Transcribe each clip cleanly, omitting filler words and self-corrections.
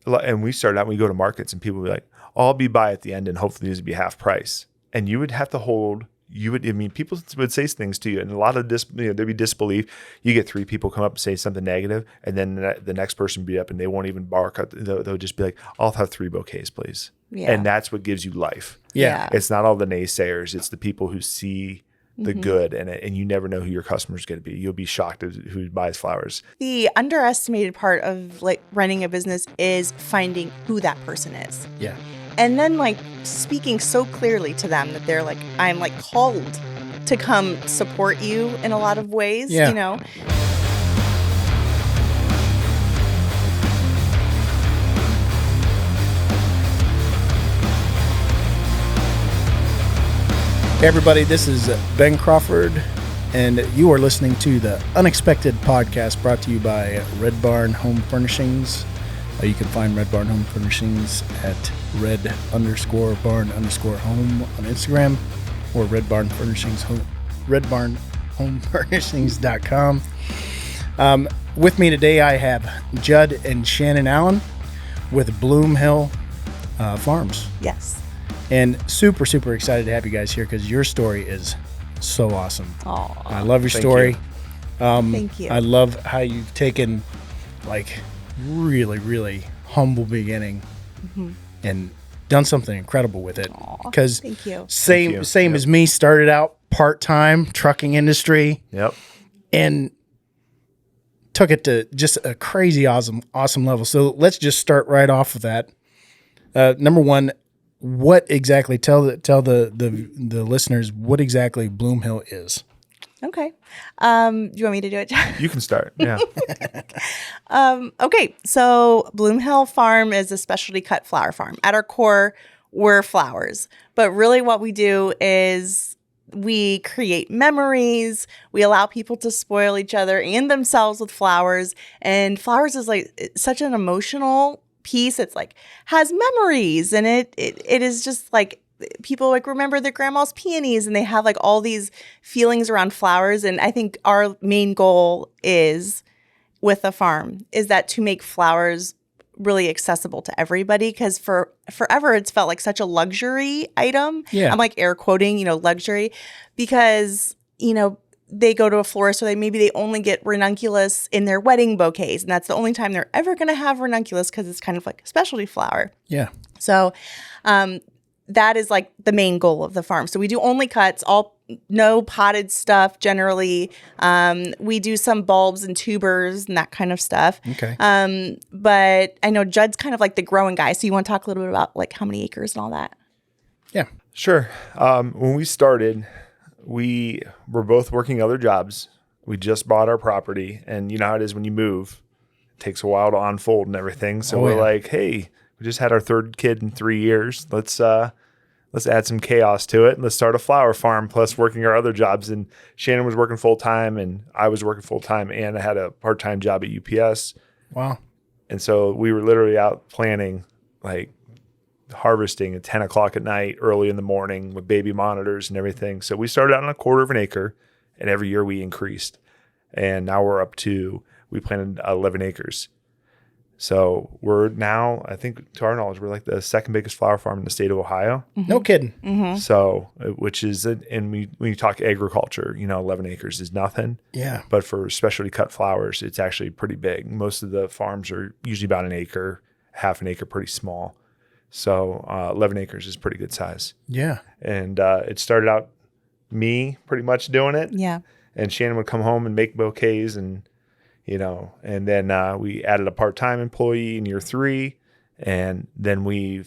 And we started out, we go to markets and people would be like, I'll be by at the end and hopefully these would be half price. And you would have to hold, people would say things to you and a lot of there'd be disbelief. You get 3 people come up and say something negative, and then the next person would be up and they won't even bark. They'll just be like, I'll have 3 bouquets, please. Yeah. And that's what gives you life. Yeah. It's not all the naysayers. It's the people who see the good in it, and you never know who your customer is going to be. You'll be shocked at who buys flowers. The underestimated part of like running a business is finding who that person is. Yeah. And then like speaking so clearly to them that they're like, I'm like called to come support you in a lot of ways, you know? Hey everybody, this is Ben Crawford, and you are listening to the Unexpected Podcast brought to you by Red Barn Home Furnishings. You can find Red Barn Home Furnishings at red_barn_home on Instagram, or Red Barn Furnishings redbarnhomefurnishings.com. With me today, I have Judd and Shannon Allen with Bloom Hill Farms. Yes. And super, super excited to have you guys here because your story is so awesome. Aww. I love your story. Thank you. I love how you've taken like really, really humble beginning and done something incredible with it. Because same as me, started out part-time trucking industry. Yep. And took it to just a crazy awesome level. So let's just start right off with that. Number one, what exactly tell the listeners what exactly Bloom Hill is? Okay. Do you want me to do it? You can start. Yeah. Okay. So Bloom Hill Farm is a specialty cut flower farm. At our core, we're flowers. But really what we do is we create memories. We allow people to spoil each other and themselves with flowers. And flowers is like such an emotional piece. It's like has memories, and it is just like people like remember their grandma's peonies, and they have like all these feelings around flowers. And I think our main goal is with the farm is that to make flowers really accessible to everybody, because forever it's felt like such a luxury item. Yeah. I'm like air quoting, luxury, because they go to a florist where they only get ranunculus in their wedding bouquets. And that's the only time they're ever going to have ranunculus because it's kind of like a specialty flower. Yeah. So that is like the main goal of the farm. So we do only cuts, no potted stuff generally. We do some bulbs and tubers and that kind of stuff. Okay. But I know Judd's kind of like the growing guy. So you want to talk a little bit about like how many acres and all that? Yeah. Sure. When we started, we were both working other jobs. We just bought our property, and you know how it is when you move. It takes a while to unfold and everything. So we're like, hey, we just had our 3rd kid in 3 years. Let's add some chaos to it, and let's start a flower farm plus working our other jobs. And Shannon was working full-time, and I was working full-time, and I had a part-time job at UPS. Wow. And so we were literally out planting, like harvesting at 10 o'clock at night, early in the morning with baby monitors and everything. So we started out on 1/4 of an acre, and every year we increased. And now we planted 11 acres. So we're now, I think to our knowledge, we're like the 2nd biggest flower farm in the state of Ohio. Mm-hmm. No kidding. Mm-hmm. So, which is, and when you talk agriculture, 11 acres is nothing. Yeah. But for specialty cut flowers, it's actually pretty big. Most of the farms are usually about 1 acre, half an acre, pretty small. So 11 acres is pretty good size. Yeah. And it started out me pretty much doing it. Yeah. And Shannon would come home and make bouquets, and and then we added a part-time employee in year 3. And then we're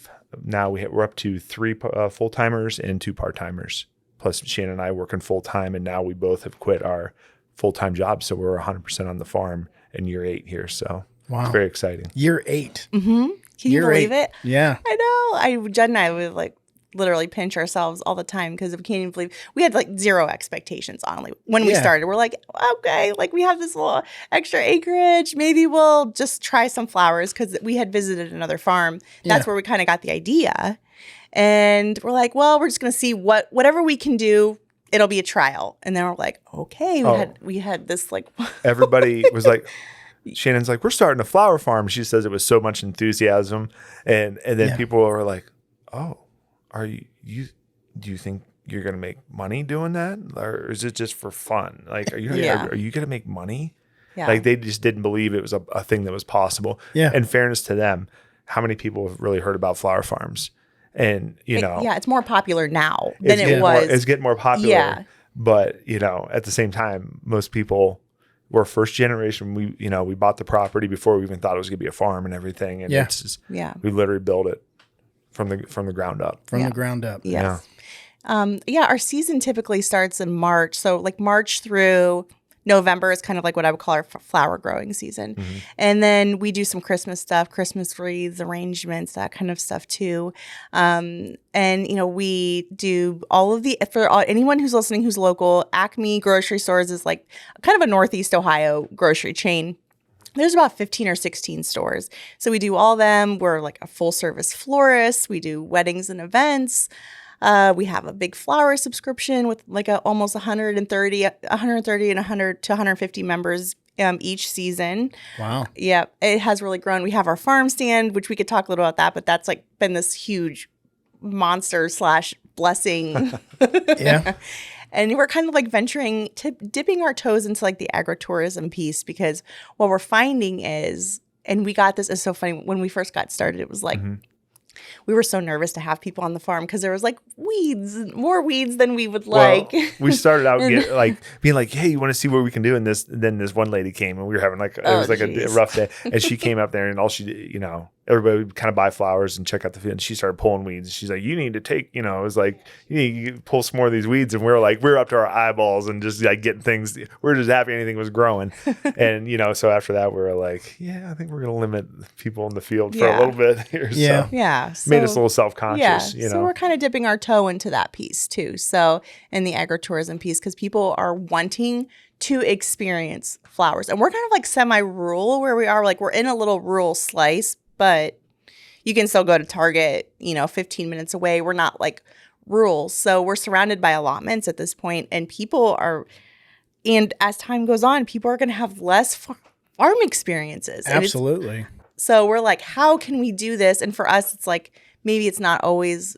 up to 3 full-timers and 2 part-timers. Plus Shannon and I working full-time, and now we both have quit our full-time jobs. So we're 100% on the farm in year 8 here. So it's very exciting. Year 8. Mm-hmm. Can you believe it? Yeah. I know. Judd and I would like literally pinch ourselves all the time because we can't even believe we had like 0 expectations on when we started. We're like, okay, like we have this little extra acreage. Maybe we'll just try some flowers because we had visited another farm. That's where we kind of got the idea. And we're like, well, we're just going to see whatever we can do. It'll be a trial. And then we're like, okay, we had this like. Everybody was like, Shannon's like, we're starting a flower farm. She says it was so much enthusiasm. And then people are like, oh, do you think you're going to make money doing that? Or is it just for fun? Like, are you going to make money? Yeah. Like, they just didn't believe it was a thing that was possible. Yeah. In fairness to them, how many people have really heard about flower farms? And, it's more popular now than it was. It's getting more popular. Yeah. But, at the same time, most people were first generation. We bought the property before we even thought it was going to be a farm and everything. And it's just, we literally built it from the ground up. From the ground up. Yes. Yeah. Our season typically starts in March. So like March through November is kind of like what I would call our flower growing season. Mm-hmm. And then we do some Christmas stuff, Christmas wreaths, arrangements, that kind of stuff too. And, we do all of for anyone who's listening who's local, Acme Grocery Stores is like kind of a Northeast Ohio grocery chain. There's about 15 or 16 stores. So we do all them. We're like a full service florist. We do weddings and events. We have a big flower subscription with like almost 130 and 100 to 150 members each season. Wow. Yeah, it has really grown. We have our farm stand, which we could talk a little about that, but that's like been this huge monster / blessing. Yeah. And we're kind of like dipping our toes into like the agritourism piece, because what we're finding is, and we got this, is so funny, when we first got started, it was like, we were so nervous to have people on the farm because there was like more weeds than we would like. We started out being like, hey, you want to see what we can do? And then this one lady came and we were having it was a rough day. And she came up there and all she did, everybody would kind of buy flowers and check out the field. And she started pulling weeds. She's like, you need to take, it was like, you need to pull some more of these weeds. And we were up to our eyeballs and just like getting things. We were just happy anything was growing. And, so after that, we were like, I think we're going to limit people in the field for a little bit here. Yeah. So yeah. Made us a little self-conscious, So we're kind of dipping our toe into that piece too. So in the agritourism piece, because people are wanting to experience flowers. And we're kind of like semi-rural where we are. Like we're in a little rural slice, but you can still go to Target, 15 minutes away. We're not like rural. So we're surrounded by allotments at this point, and and as time goes on, people are going to have less farm experiences. Absolutely. So we're like, how can we do this? And for us, it's like, maybe it's not always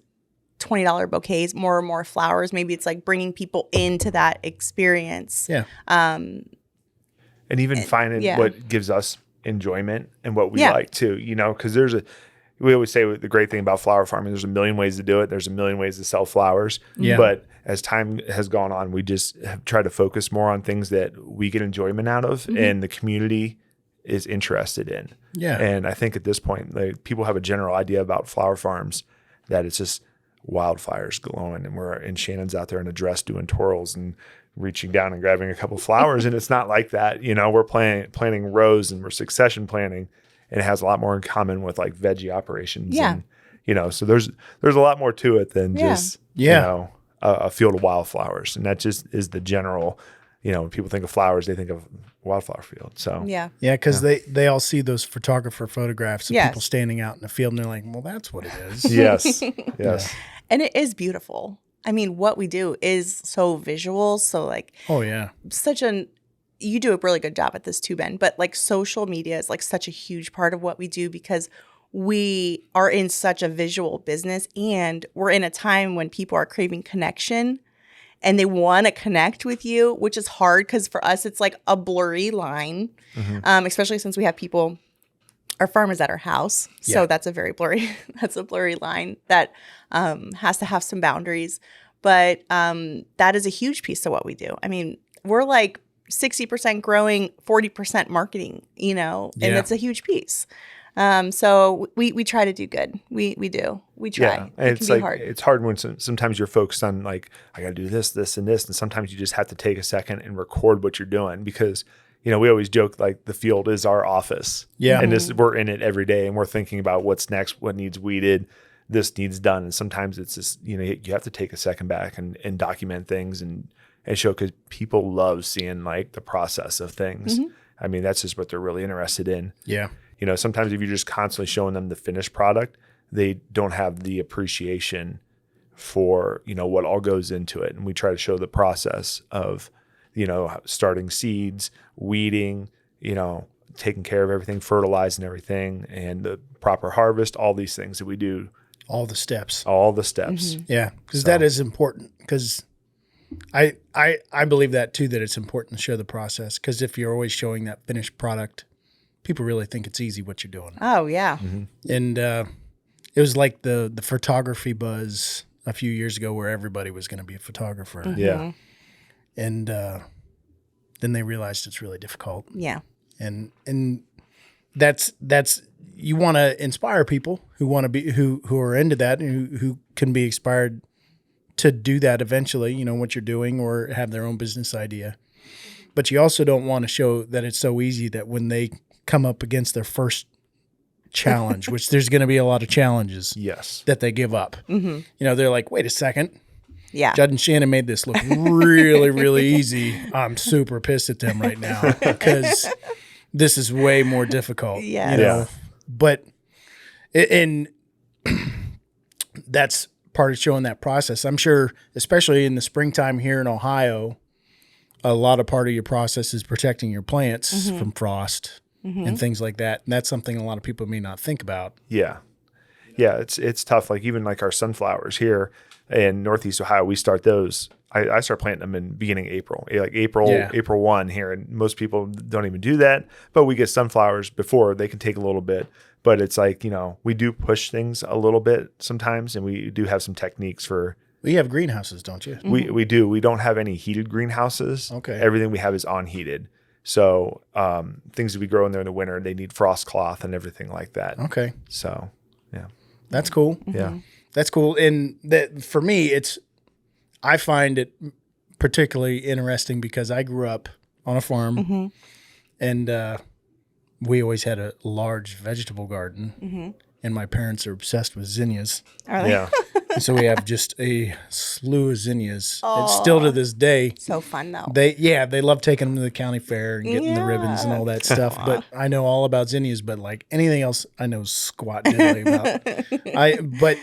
$20 bouquets, more and more flowers. Maybe it's like bringing people into that experience. Yeah. And even finding what gives us enjoyment and what we like too, because we always say the great thing about flower farming, there's a million ways to do it. There's a million ways to sell flowers. Yeah. But as time has gone on, we just have tried to focus more on things that we get enjoyment out of and the community is interested in. Yeah. And I think at this point, people have a general idea about flower farms that it's just wildfires glowing and Shannon's out there in a dress doing twirls and reaching down and grabbing a couple flowers. And it's not like that. We're planting rows and we're succession planting, and it has a lot more in common with like veggie operations. Yeah. And, so there's a lot more to it than just, a field of wildflowers. And that just is the general, when people think of flowers, they think of wildflower field. So because they all see those photographer photographs of people standing out in the field and they're like, well, that's what it is. Yes. And it is beautiful. I mean, what we do is so visual. So like, you do a really good job at this too, Ben, but like social media is like such a huge part of what we do, because we are in such a visual business, and we're in a time when people are craving connection and they want to connect with you, which is hard because for us, it's like a blurry line, especially since we have people, our farm is at our house. So that's a blurry line that has to have some boundaries. But that is a huge piece of what we do. I mean, we're like 60% growing, 40% marketing, and it's a huge piece. So we try to do good. We do. We try. Yeah. And it can be hard. It's hard when sometimes you're focused on like, I got to do this, this, and this. And sometimes you just have to take a second and record what you're doing, because, we always joke like the field is our office. Yeah. And we're in it every day, and we're thinking about what's next, what needs weeded, this needs done. And sometimes it's just, you have to take a second back and document things and show, because people love seeing like the process of things. I mean, that's just what they're really interested in. Yeah. Sometimes if you're just constantly showing them the finished product, they don't have the appreciation for, what all goes into it. And we try to show the process of, starting seeds, weeding, taking care of everything, fertilizing everything, and the proper harvest, all these things that we do. All the steps. Yeah, because that is important. Because I believe that too, that it's important to show the process. Because if you're always showing that finished product, people really think it's easy what you're doing. Oh, yeah. And it was like the photography buzz a few years ago where everybody was going to be a photographer. Yeah. And then they realized it's really difficult. Yeah. And that's you want to inspire people who want to be who are into that and who can be inspired to do that eventually, you know, what you're doing or have their own business idea. But you also don't want to show that it's so easy that when they come up against their first challenge, which there's going to be a lot of challenges, Yes. that they give up. You know, they're like, wait a second. Yeah. Judd and Shannon made this look really, really easy. I'm super pissed at them right now because this is way more difficult. Yeah. You know? But, and that's part of showing that process. I'm sure, especially in the springtime here in Ohio, a lot of part of your process is protecting your plants from frost and things like that. And that's something a lot of people may not think about. Yeah. Yeah. It's tough. Like even like our sunflowers here in Northeast Ohio, we start those. I start planting them in beginning of April, like April 1 here. And most people don't even do that, but we get sunflowers before. They can take a little bit, but it's like, you know, we do push things a little bit sometimes. And we do have some techniques for. Well, you have greenhouses, don't you? We do. We don't have any heated greenhouses. Okay. Everything we have is unheated. So things that we grow in there in the winter, they need frost cloth and everything like that. Okay. So, yeah. That's cool. Yeah. That's cool. And that for me, I find it particularly interesting because I grew up on a farm and we always had a large vegetable garden and my parents are obsessed with zinnias. Are they? Yeah. And so we have just a slew of zinnias. And still to this day, So fun, though. they love taking them to the county fair and getting the ribbons and all that stuff. But I know all about zinnias, but like anything else, I know squat diddly about. But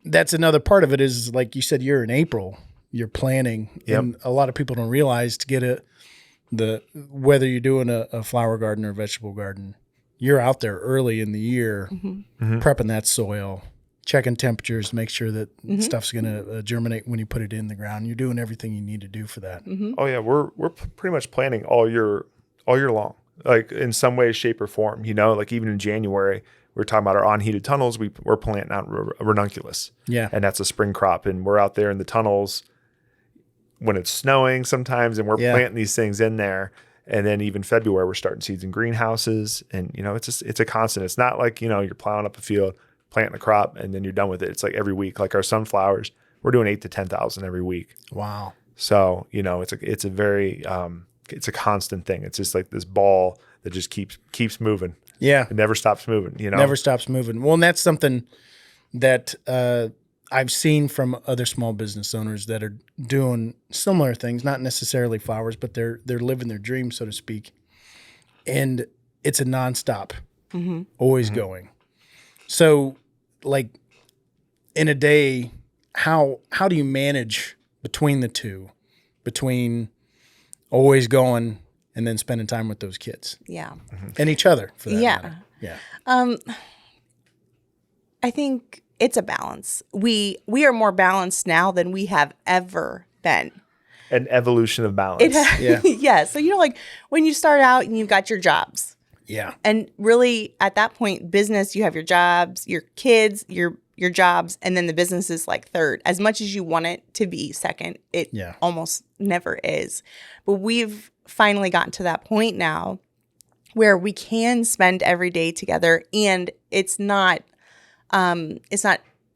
that's another part of it is like you said, you're in April, you're planning, and a lot of people don't realize to get whether you're doing a flower garden or a vegetable garden, you're out there early in the year prepping that soil, checking temperatures, make sure that stuff's going to germinate when you put it in the ground. You're doing everything you need to do for that. Oh yeah, we're pretty much planning all year long, like in some way, shape, or form. You know, like even in January, we're talking about our unheated tunnels. We're planting out ranunculus. Yeah, and that's a spring crop, and we're out there in the tunnels when it's snowing sometimes, and we're planting these things in there. And then even February, we're starting seeds in greenhouses, and you know, it's a constant. It's not like, you know, you're plowing up a field, planting a crop, and then you're done with it. It's like every week, like our sunflowers, we're doing 8,000 to 10,000 every week. Wow. So, you know, it's a very, it's a constant thing. It's just like this ball that just keeps moving. Yeah. It never stops moving, you know? Never stops moving. Well, and that's something that I've seen from other small business owners that are doing similar things, not necessarily flowers, but they're living their dream, so to speak. And it's a nonstop, always going. So, like in a day, how do you manage between the two, between always going and then spending time with those kids? Yeah. And each other, for that matter. Yeah. I think it's a balance. We are more balanced now than we have ever been. An evolution of balance. Yeah. So, you know, like when you start out and you've got your jobs. Yeah. And really at that point, business, you have your jobs, your kids, your jobs, and then the business is like third. As much as you want it to be second, it almost never is. But we've finally gotten to that point now where we can spend every day together, and it's not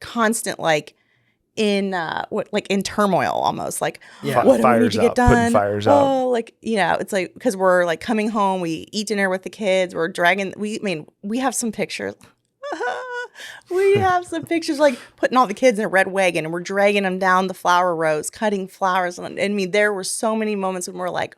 constant like in turmoil almost, like what do we need to get done? Fires up. Oh, like, you know, it's like because we're like coming home, we eat dinner with the kids, we're dragging. We have some pictures. We have some pictures like putting all the kids in a red wagon and we're dragging them down the flower rows, cutting flowers. And I mean, there were so many moments when we're like,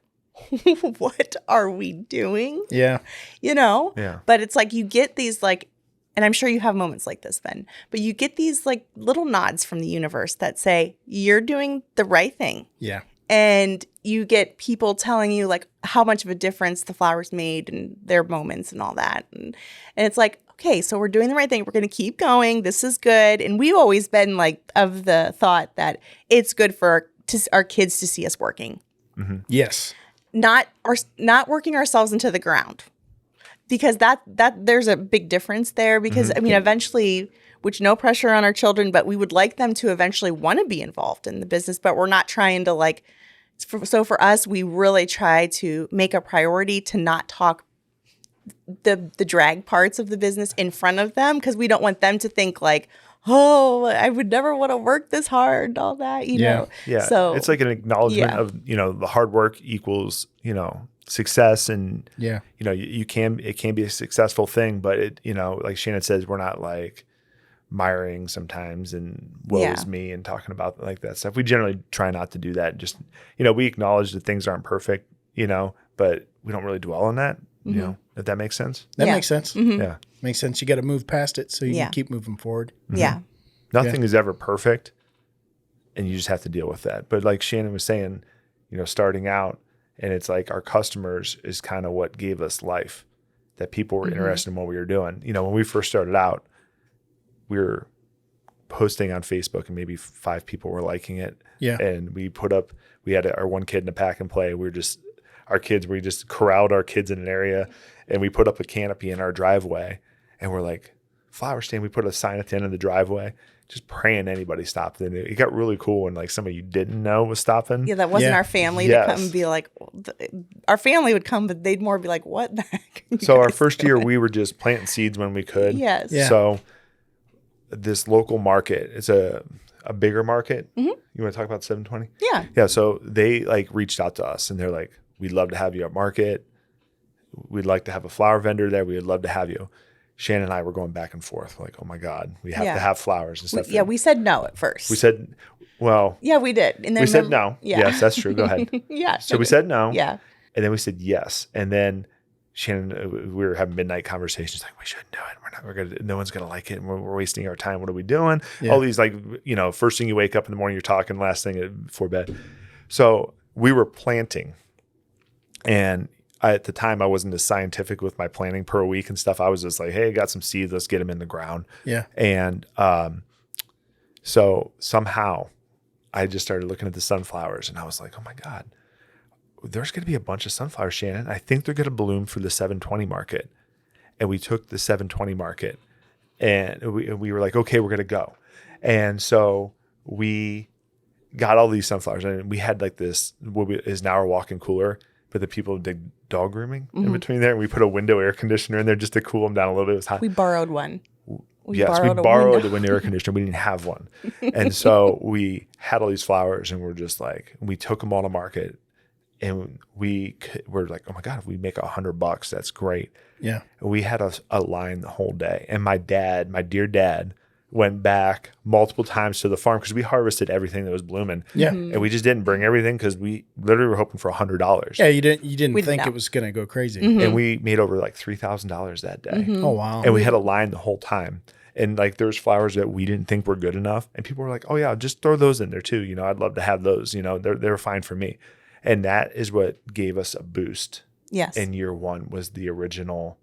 what are we doing? Yeah. You know? Yeah. But it's like you get these like, and I'm sure you have moments like this, Ben, but you get these like little nods from the universe that say, you're doing the right thing. Yeah. And you get people telling you like how much of a difference the flowers made and their moments and all that. And it's like, okay, so we're doing the right thing. We're going to keep going. This is good. And we've always been like of the thought that it's good for our kids to see us working. Mm-hmm. Yes. Not working ourselves into the ground, because that there's a big difference there. Because I mean, eventually, which no pressure on our children, but we would like them to eventually want to be involved in the business, but we're not trying to like. So for us, we really try to make a priority to not talk the drag parts of the business in front of them, because we don't want them to think like, oh, I would never want to work this hard, all that, you know. Yeah. So it's like an acknowledgement of, the hard work equals, success, and it can be a successful thing, but it, like Shannon says, we're not like miring sometimes and woe is me and talking about like that stuff. We generally try not to do that. Just, we acknowledge that things aren't perfect, but we don't really dwell on that, if that makes sense. That makes sense. Mm-hmm. Yeah. Makes sense. You got to move past it so you can keep moving forward. Mm-hmm. Yeah. Nothing is ever perfect, and you just have to deal with that. But like Shannon was saying, starting out, and it's like our customers is kind of what gave us life, that people were interested in what we were doing. When we first started out, we were posting on Facebook and maybe 5 people were liking it. Yeah. And we had our one kid in a pack and play. We just corralled our kids in an area, and we put up a canopy in our driveway, and we're like, flower stand. We put a sign at the end of the driveway, just praying anybody stopped. And it got really cool when like somebody you didn't know was stopping. Yeah, that wasn't our family to come and be like, our family would come, but they'd more be like, what the heck? So our first year, we were just planting seeds when we could. Yes. Yeah. So this local market, it's a bigger market. Mm-hmm. You want to talk about 720? Yeah. Yeah. So they like reached out to us, and they're like, we'd love to have you at market. We'd like to have a flower vendor there. We would love to have you. Shannon and I were going back and forth like, oh my God, we have to have flowers and stuff. We said no at first. We said, well. Yeah, we did. And then we said no. Yeah. Yes, that's true. Go ahead. Yeah. So we said no. Yeah. And then we said yes. And then Shannon, we were having midnight conversations like, we shouldn't do it. No one's going to like it. And we're wasting our time. What are we doing? Yeah. All these like, first thing you wake up in the morning, you're talking, last thing before bed. So we were planting, and at the time I wasn't as scientific with my planting per week and stuff. I was just like, hey, I got some seeds. Let's get them in the ground. Yeah. And so somehow I just started looking at the sunflowers, and I was like, oh my God, there's going to be a bunch of sunflowers, Shannon. I think they're going to bloom for the 720 market. And we took the 720 market, and we were like, okay, we're going to go. And so we got all these sunflowers, and we had like this, what is now our walk-in cooler, but the people did dog grooming in between there. And we put a window air conditioner in there just to cool them down a little bit. It was hot. We borrowed one. We borrowed a window air conditioner. We didn't have one. And so we had all these flowers, and we're just like, we took them all to market, and we were like, oh my God, if we make $100, that's great. Yeah. And we had a line the whole day. And my dear dad, went back multiple times to the farm because we harvested everything that was blooming. Yeah. Mm-hmm. And we just didn't bring everything because we literally were hoping for $100. Yeah, you didn't think it was going to go crazy. Mm-hmm. And we made over like $3,000 that day. Mm-hmm. Oh, wow. And we had a line the whole time. And like there's flowers that we didn't think were good enough. And people were like, oh yeah, just throw those in there too. I'd love to have those. They're fine for me. And that is what gave us a boost. Yes. In year one was the original,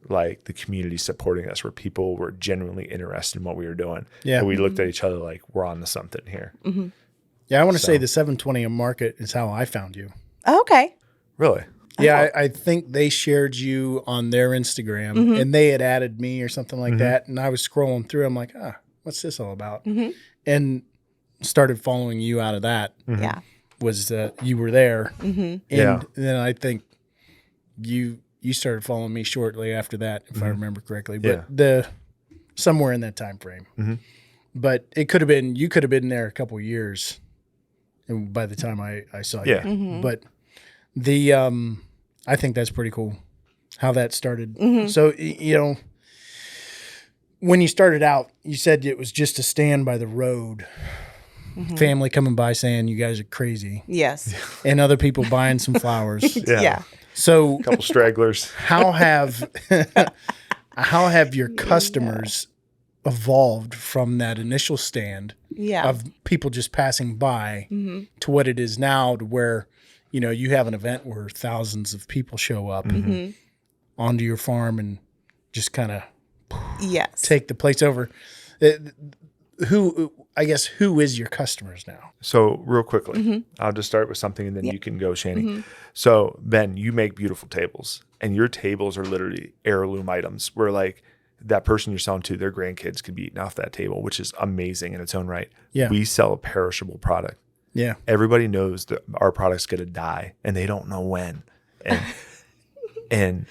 like the community supporting us, where people were genuinely interested in what we were doing. Yeah. And we looked at each other like, we're on to something here. Mm-hmm. Yeah. I want to say the 720 market is how I found you. Oh, okay. Really? Yeah. I think they shared you on their Instagram, and they had added me or something like that. And I was scrolling through. I'm like, what's this all about? Mm-hmm. And started following you out of that. Mm-hmm. Yeah. Was you were there. Mm-hmm. And then I think you started following me shortly after that, if I remember correctly. But somewhere in that time frame. Mm-hmm. But you could have been there a couple of years, and by the time I saw you. Mm-hmm. But I think that's pretty cool how that started. Mm-hmm. So when you started out, you said it was just a stand by the road. Mm-hmm. Family coming by saying you guys are crazy. Yes. And other people buying some flowers. Yeah. So a couple stragglers. How have your customers evolved from that initial stand of people just passing by to what it is now, to where, you know, you have an event where thousands of people show up onto your farm and just kind of take the place over. Who is your customers now? So real quickly, I'll just start with something and then you can go, Shannon. So Ben, you make beautiful tables, and your tables are literally heirloom items where like that person you're selling to, their grandkids could be eating off that table, which is amazing in its own right. Yeah. We sell a perishable product. Yeah. Everybody knows that our product's going to die and they don't know when. And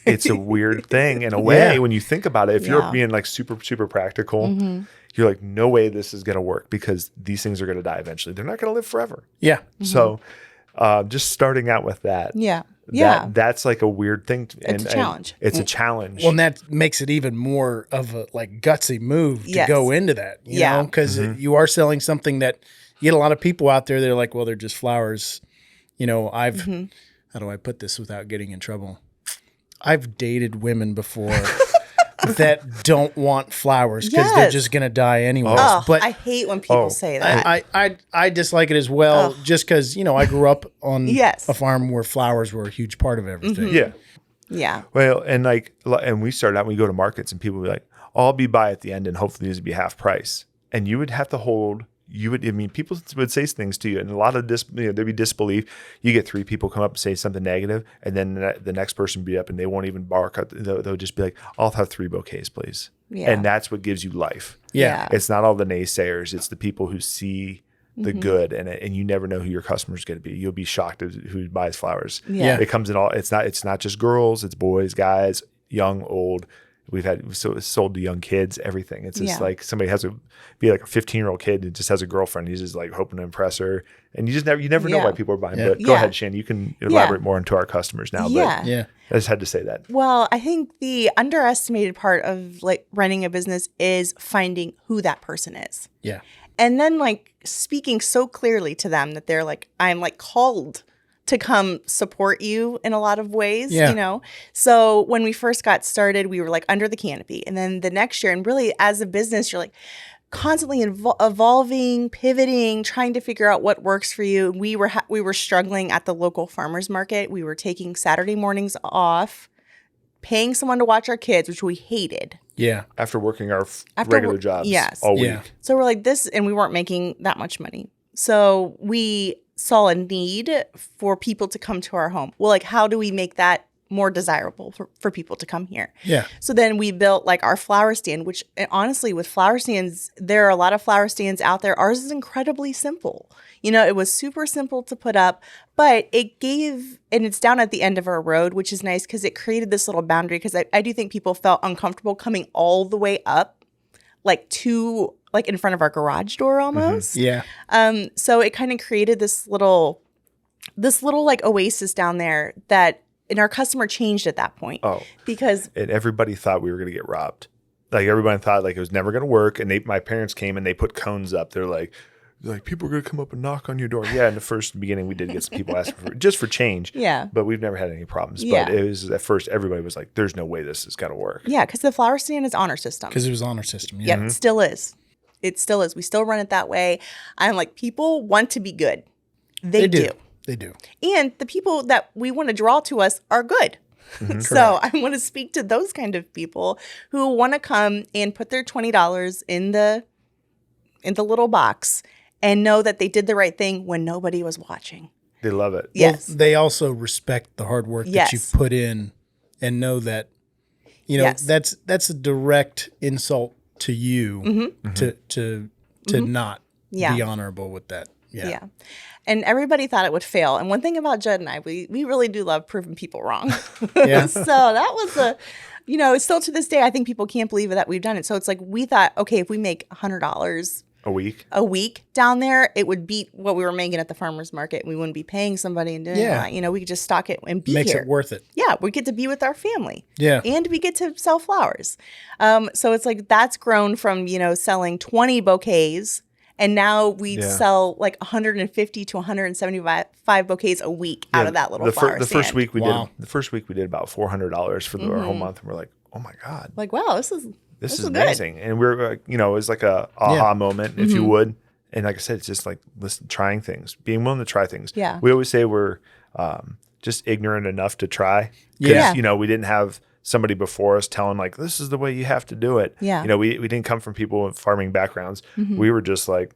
it's a weird thing in a way when you think about it. If you're being like super, super practical, you're like, no way this is going to work because these things are going to die eventually. They're not going to live forever. Yeah. So just starting out with that. That's like a weird thing. It's a challenge. It's a challenge. Well, and that makes it even more of a like gutsy move to go into that, you know, because you are selling something that you get a lot of people out there that are like, well, they're just flowers. You know, how do I put this without getting in trouble? I've dated women before that don't want flowers because they're just going to die anyways. Oh, but I hate when people say that. I dislike it as well, just because, you know, I grew up on a farm where flowers were a huge part of everything. Yeah. Well, and we started out, we go to markets and people would be like, I'll be by at the end and hopefully these would be half price. And you would have to hold, people would say things to you and a lot of there'd be disbelief. You get 3 people come up and say something negative, and then the next person be up and they won't even bark. They'll just be like, I'll have 3 bouquets, please. Yeah. And that's what gives you life. Yeah. It's not all the naysayers. It's the people who see the good and you never know who your customer is going to be. You'll be shocked at who buys flowers. Yeah. It comes in all, it's not just girls, it's boys, guys, young, old. We've sold to young kids, everything. It's just like somebody has be like a 15-year-old kid who just has a girlfriend. He's just like hoping to impress her. And you never know why people are buying. But go ahead, Shannon. You can elaborate more into our customers now. But I just had to say that. Well, I think the underestimated part of like running a business is finding who that person is. Yeah. And then like speaking so clearly to them that they're like, I'm like called to come support you in a lot of ways, you know? So when we first got started, we were like under the canopy. And then the next year, and really as a business, you're like constantly evolving, pivoting, trying to figure out what works for you. We were struggling at the local farmers market. We were taking Saturday mornings off, paying someone to watch our kids, which we hated. Yeah. After working our regular jobs all week. So we're like this, and we weren't making that much money. So we saw a need for people to come to our home. Well, like, how do we make that more desirable for people to come here? Yeah. So then we built like our flower stand, which honestly with flower stands, there are a lot of flower stands out there. Ours is incredibly simple. You know, it was super simple to put up, but it gave, and it's down at the end of our road, which is nice because it created this little boundary, because I do think people felt uncomfortable coming all the way up like in front of our garage door almost. Yeah. So it kind of created this little like oasis down there that, and our customer changed at that point. Oh, because and everybody thought we were going to get robbed. Like everybody thought like it was never going to work. And my parents came and they put cones up. They're like people are going to come up and knock on your door. Yeah. In the beginning, we did get some people asking for change. Yeah. But we've never had any problems. Yeah. But it was at first, everybody was like, there's no way this is going to work. Yeah. Because the flower stand is honor system. Because it was honor system. Yeah. Yep. It still is. It still is. We still run it that way. I'm like, people want to be good. They do. They do. And the people that we want to draw to us are good. So I want to speak to those kind of people who want to come and put their $20 in the little box and know that they did the right thing when nobody was watching. They love it. Yes. Well, they also respect the hard work that you put in and know that, you know, that's a direct insult to you to not be honorable with that. Yeah. And everybody thought it would fail. And one thing about Judd and I, we really do love proving people wrong. Yeah. So that was still to this day, I think people can't believe that we've done it. So it's like, we thought, okay, if we make $100 a week down there, it would beat what we were making at the farmer's market. We wouldn't be paying somebody and doing that. You know, we could just stock it and be Makes here. it worth it. Yeah, we get to be with our family. Yeah. And we get to sell flowers. So it's like that's grown from, selling 20 bouquets, and now we sell like 150 to 175 bouquets a week out of that little flower stand. The first week we did about $400 for our whole month, and we're like, oh my God. Like, wow, this is this is amazing. And we're, it was like a aha moment, if you would. And like I said, it's just like trying things, being willing to try things. Yeah. We always say we're just ignorant enough to try. Yeah. We didn't have somebody before us telling like, this is the way you have to do it. Yeah. We didn't come from people with farming backgrounds. We were just like,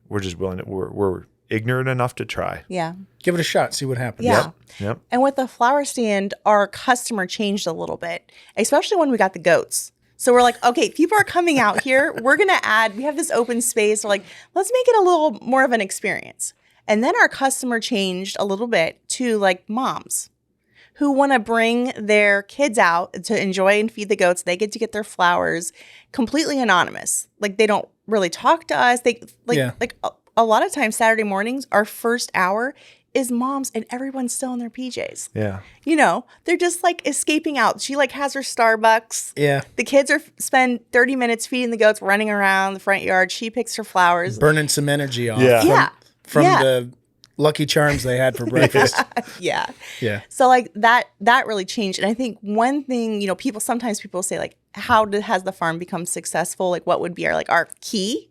we're just willing to, we're ignorant enough to try. Yeah. Give it a shot. See what happens. Yeah. Yep. And with the flower stand, our customer changed a little bit, especially when we got the goats. So we're like, okay, people are coming out here. We're going to we have this open space. We're like, let's make it a little more of an experience. And then our customer changed a little bit to like moms who want to bring their kids out to enjoy and feed the goats. They get to get their flowers completely anonymous. Like they don't really talk to us. They a lot of times Saturday mornings, our first hour is moms and everyone's still in their PJs. Yeah. They're just like escaping out. She like has her Starbucks. Yeah. The kids spend 30 minutes feeding the goats, running around the front yard. She picks her flowers. Burning some energy off. Yeah. From the Lucky Charms they had for breakfast. Yeah. Yeah. So like that really changed. And I think one thing, sometimes people say like, has the farm become successful? Like what would be our key,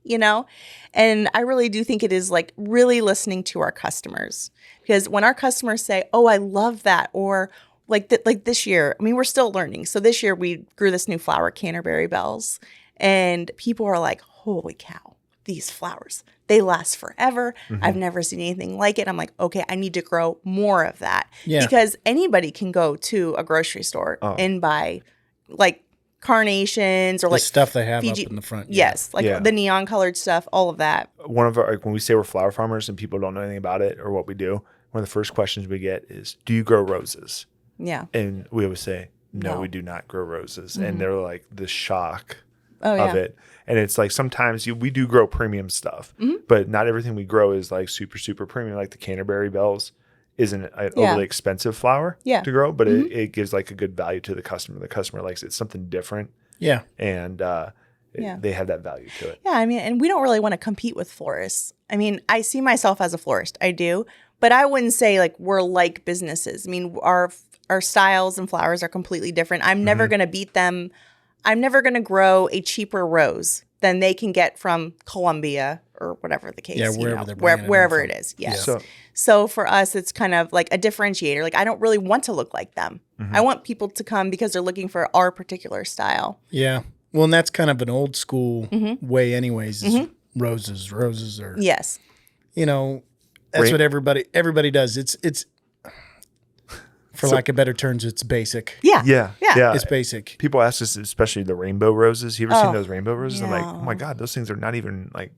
And I really do think it is like really listening to our customers, because when our customers say, oh, I love that. Or like this year, I mean, we're still learning. So this year we grew this new flower, Canterbury Bells, and people are like, holy cow, these flowers, they last forever. I've never seen anything like it. I'm like, okay, I need to grow more of that. Yeah. Because anybody can go to a grocery store and buy like carnations or The like stuff they have Fiji, up in the front. Yes, the neon colored stuff, all of that. One of our, when we say we're flower farmers and people don't know anything about it or what we do, one of the first questions we get is, do you grow roses? Yeah. And we always say, no, we do not grow roses. And they're like the shock of it. And it's like sometimes we do grow premium stuff, but not everything we grow is like super, super premium. Like the Canterbury Bells isn't an overly expensive flower to grow, but it gives like a good value to the customer. The customer likes it. It's something different. Yeah. And they have that value to it. Yeah, I mean, and we don't really want to compete with florists. I mean, I see myself as a florist. I do. But I wouldn't say like we're like businesses. I mean, our styles and flowers are completely different. I'm never going to beat them. I'm never going to grow a cheaper rose than they can get from Colombia or whatever the case. Yeah, wherever it is. Yes. Yeah. So for us, it's kind of like a differentiator. Like I don't really want to look like them. I want people to come because they're looking for our particular style. Yeah. Well, and that's kind of an old school way anyways, is roses are, Yes. That's what everybody does. It's for lack of better terms, it's basic. Yeah. Yeah. It's basic. People ask us, especially the rainbow roses. You ever seen those rainbow roses? Yeah. I'm like, oh my God, those things are not even like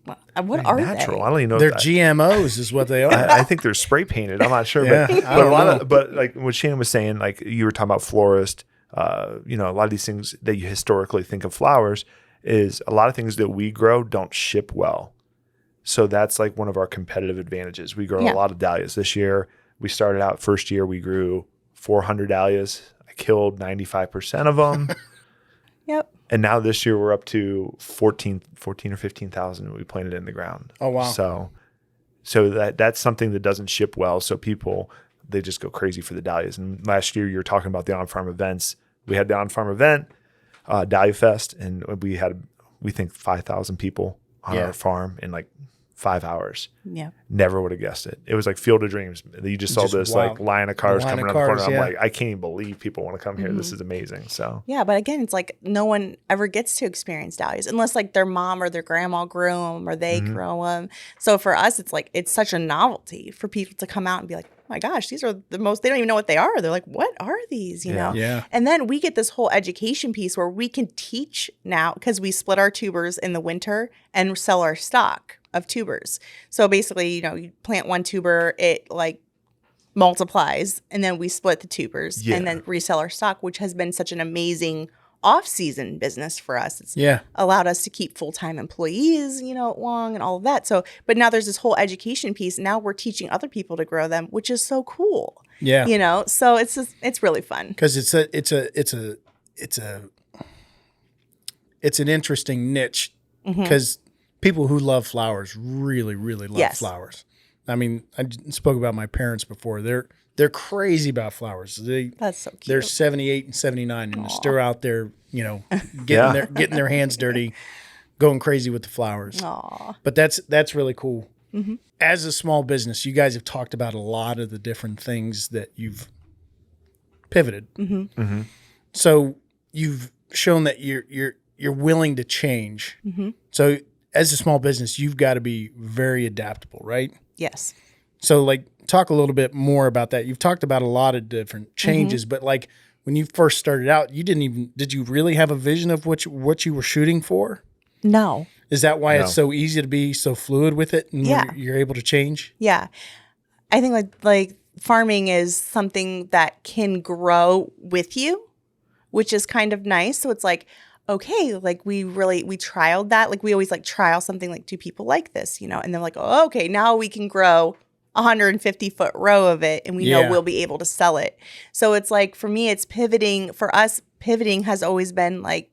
What are natural. they? I don't even know. They're GMOs is what they are. I think they're spray painted. I'm not sure, Yeah, but like what Shannon was saying, like you were talking about florist, a lot of these things that you historically think of flowers is a lot of things that we grow don't ship well. So that's like one of our competitive advantages. We grow a lot of dahlias. This year, we started out first year, we grew 400 dahlias. I killed 95% of them. Yep. And now this year we're up to 14 or 15,000 we planted in the ground. Oh, wow. So that's something that doesn't ship well. So people, they just go crazy for the dahlias. And last year you were talking about the on-farm events. We had the on-farm event, Dahlia Fest, and we think 5,000 people on our farm in like 5 hours. Yeah. Never would have guessed it. It was like Field of Dreams. You just saw this wild. like line of cars coming around the corner. I'm yeah. like, I can't even believe people want to come here. This is amazing. So Yeah, but again, it's like no one ever gets to experience dahlias unless like their mom or their grandma grew them or they grow them. So for us, it's like it's such a novelty for people to come out and be like, oh my gosh, these are the most, they don't even know what they are. They're like, what are these, you know? Yeah. And then we get this whole education piece where we can teach now because we split our tubers in the winter and sell our stock of tubers. So basically, you plant one tuber, it like multiplies, and then we split the tubers and then resell our stock, which has been such an amazing off-season business for us. It's allowed us to keep full-time employees, long and all of that. So, but now there's this whole education piece. Now we're teaching other people to grow them, which is so cool. Yeah. So it's really fun. Because it's an interesting niche because people who love flowers really, really love flowers. I mean, spoke about my parents before. They're crazy about flowers. That's so cute. They're 78 and 79 and Aw. they're out there, getting their hands dirty, going crazy with the flowers. Aw. But that's really cool. Mm-hmm. As a small business, you guys have talked about a lot of the different things that you've pivoted. Mm-hmm. Mm-hmm. So you've shown that you're willing to change. Mm-hmm. So as a small business, you've got to be very adaptable, right? Yes. So talk a little bit more about that. You've talked about a lot of different changes, but when you first started out, did you really have a vision of what you were shooting for? No. Is that why it's so easy to be so fluid with it and you're able to change? Yeah. I think like farming is something that can grow with you, which is kind of nice. So it's like, okay, like we trialed that. Like we always trial something like, do people like this? And they're like, oh, okay, now we can grow 150-foot row of it and we know we'll be able to sell it. So it's like, for me, it's pivoting. For us, pivoting has always been like,